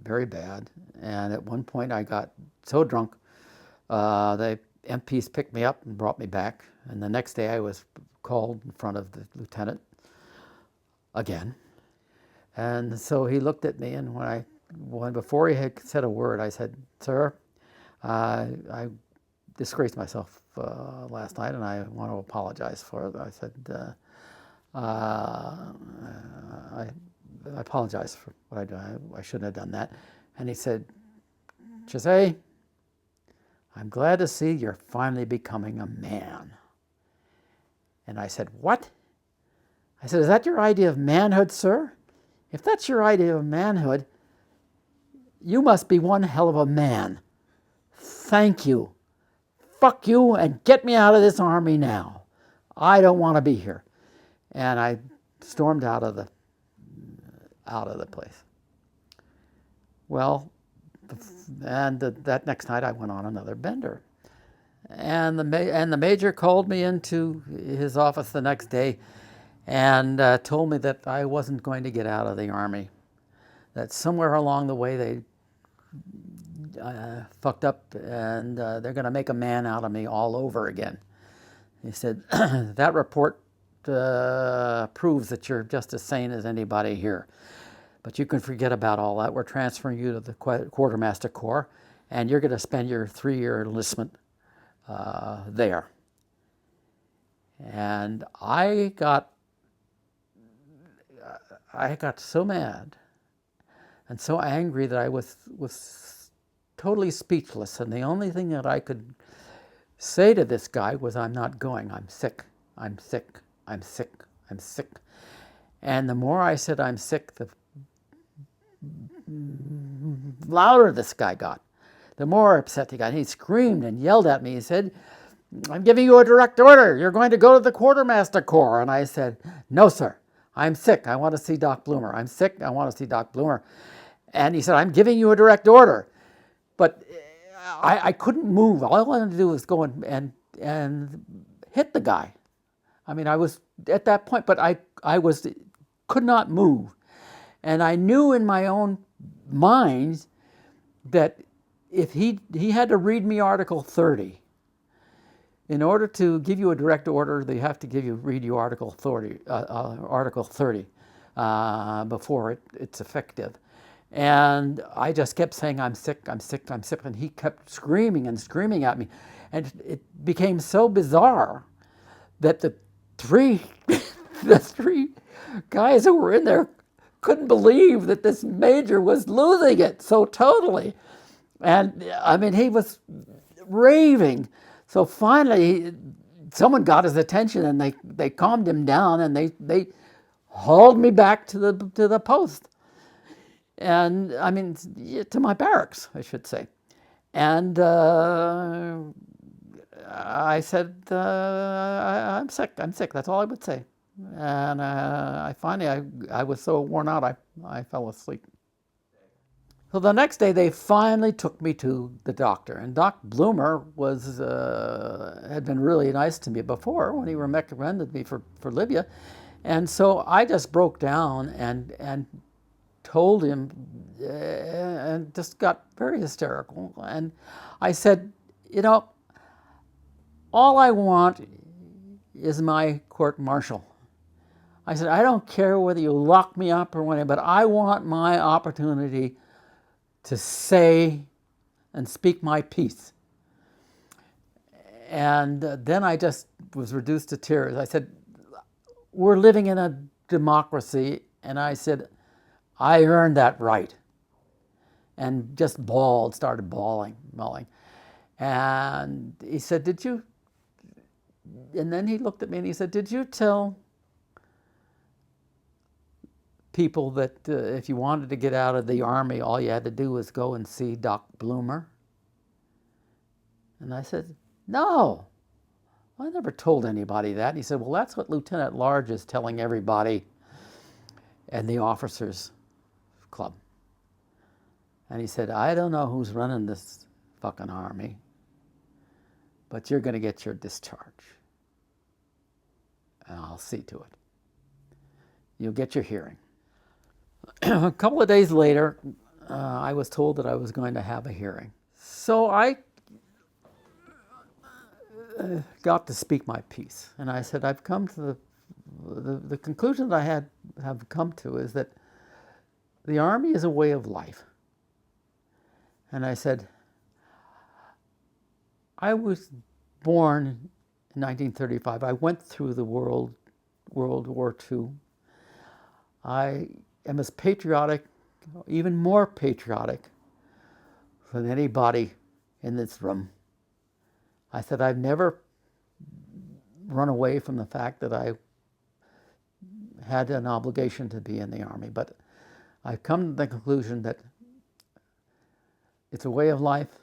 very bad. And at one point I got so drunk, the MPs picked me up and brought me back. And the next day I was called in front of the lieutenant again. And so he looked at me, and before he had said a word, I said, "Sir, I disgraced myself last night, and I want to apologize for it." I said, I apologize for what I did. I shouldn't have done that. And he said, "Chesse, I'm glad to see you're finally becoming a man." And I said, "What?" I said, "Is that your idea of manhood, sir? If that's your idea of manhood, you must be one hell of a man. Thank you. Fuck you and get me out of this army now. I don't want to be here." And I stormed out of the place. Well, and that next night I went on another bender. And the major called me into his office the next day and told me that I wasn't going to get out of the Army, that somewhere along the way they fucked up and they're going to make a man out of me all over again. He said, "That report proves that you're just as sane as anybody here. But you can forget about all that. We're transferring you to the Quartermaster Corps, and you're going to spend your 3-year enlistment there." And I got so mad and so angry that I was totally speechless. And the only thing that I could say to this guy was, "I'm not going. I'm sick. I'm sick. I'm sick. I'm sick." And the more I said I'm sick, the louder this guy got, the more upset he got. He screamed and yelled at me. He said, "I'm giving you a direct order. You're going to go to the Quartermaster Corps." And I said, "No, sir. I'm sick. I want to see Doc Bloomer. I'm sick. I want to see Doc Bloomer." And he said, "I'm giving you a direct order." But I couldn't move. All I wanted to do was go and hit the guy. I mean, I was at that point, but I could not move. And I knew in my own mind that if he had to read me Article 30. In order to give you a direct order, they have to read you Article 30, before it's effective. And I just kept saying, "I'm sick, I'm sick, I'm sick," and he kept screaming and screaming at me. And it became so bizarre that the three guys who were in there couldn't believe that this major was losing it so totally. And I mean, he was raving. So finally, someone got his attention, and they calmed him down, and they hauled me back to the post, and I mean to my barracks, I should say. And I said, I'm sick. I'm sick. That's all I would say. And I was so worn out, I fell asleep. So the next day, they finally took me to the doctor, and Doc Bloomer had been really nice to me before when he recommended me for Libya, and so I just broke down and told him, and just got very hysterical, and I said, all I want is my court-martial. I said, I don't care whether you lock me up or whatever, but I want my opportunity to say and speak my piece. And then I just was reduced to tears. I said, we're living in a democracy, and I said, I earned that right. And just started bawling. And he said, did you? And then he looked at me and he said, did you tell people that if you wanted to get out of the Army, all you had to do was go and see Doc Bloomer? And I said, no, I never told anybody that. And he said, well, that's what Lieutenant Large is telling everybody in the officers' club. And he said, I don't know who's running this fucking Army, but you're going to get your discharge. And I'll see to it. You'll get your hearing. A couple of days later, I was told that I was going to have a hearing. So I got to speak my piece. And I said, I've come to the conclusion that I have come to is that the Army is a way of life. And I said, I was born in 1935. I went through the World War II. I am as patriotic, even more patriotic than anybody in this room. I said, I've never run away from the fact that I had an obligation to be in the Army, but I've come to the conclusion that it's a way of life,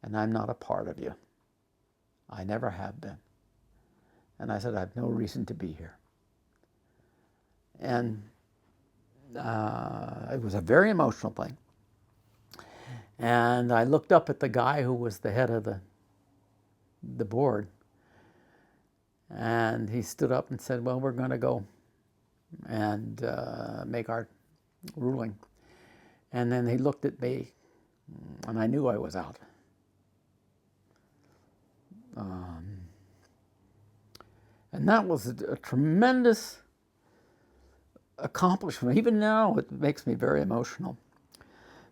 and I'm not a part of you. I never have been. And I said, I have no reason to be here. And it was a very emotional thing. And I looked up at the guy who was the head of the board, and he stood up and said, well, we're going to go and make our ruling. And then he looked at me, and I knew I was out. And that was a tremendous accomplishment. Even now, it makes me very emotional,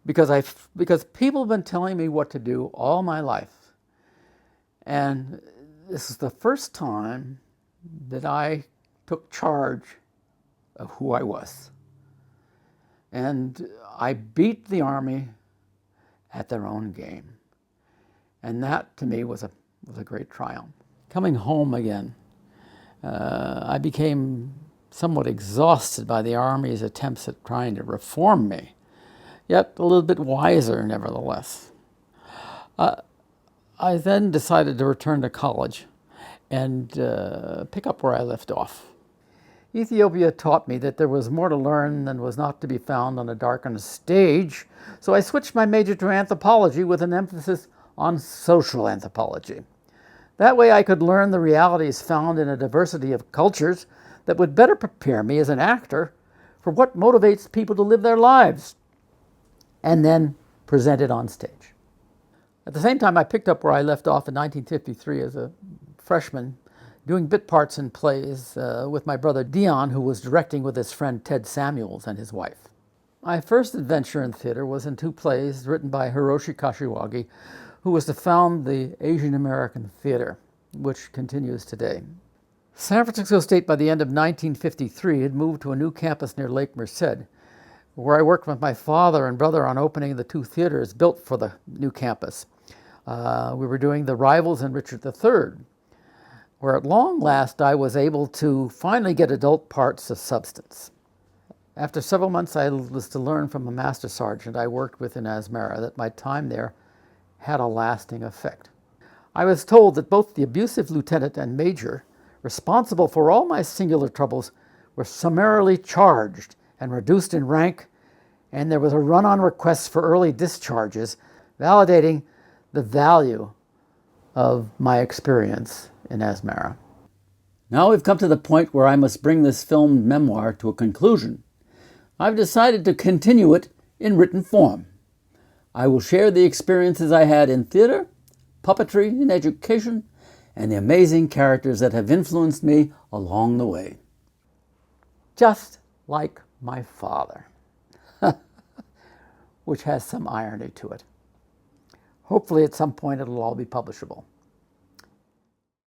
because people have been telling me what to do all my life, and this is the first time that I took charge of who I was, and I beat the Army at their own game, and that to me was a great triumph. Coming home again, I became somewhat exhausted by the Army's attempts at trying to reform me, yet a little bit wiser nevertheless. I then decided to return to college and pick up where I left off. Ethiopia taught me that there was more to learn than was not to be found on a darkened stage, so I switched my major to anthropology with an emphasis on social anthropology. That way I could learn the realities found in a diversity of cultures that would better prepare me as an actor for what motivates people to live their lives, and then present it on stage. At the same time, I picked up where I left off in 1953 as a freshman, doing bit parts in plays with my brother Dion, who was directing with his friend Ted Samuels and his wife. My first adventure in theater was in two plays written by Hiroshi Kashiwagi, who was to found the Asian American Theater, which continues today. San Francisco State, by the end of 1953, had moved to a new campus near Lake Merced, where I worked with my father and brother on opening the two theaters built for the new campus. We were doing The Rivals and Richard III, where at long last I was able to finally get adult parts of substance. After several months, I was to learn from a master sergeant I worked with in Asmara that my time there had a lasting effect. I was told that both the abusive lieutenant and major responsible for all my singular troubles were summarily charged and reduced in rank, and there was a run on requests for early discharges, validating the value of my experience in Asmara. Now we've come to the point where I must bring this filmed memoir to a conclusion. I've decided to continue it in written form. I will share the experiences I had in theater, puppetry, and education, and the amazing characters that have influenced me along the way. Just like my father, which has some irony to it. Hopefully at some point it'll all be publishable.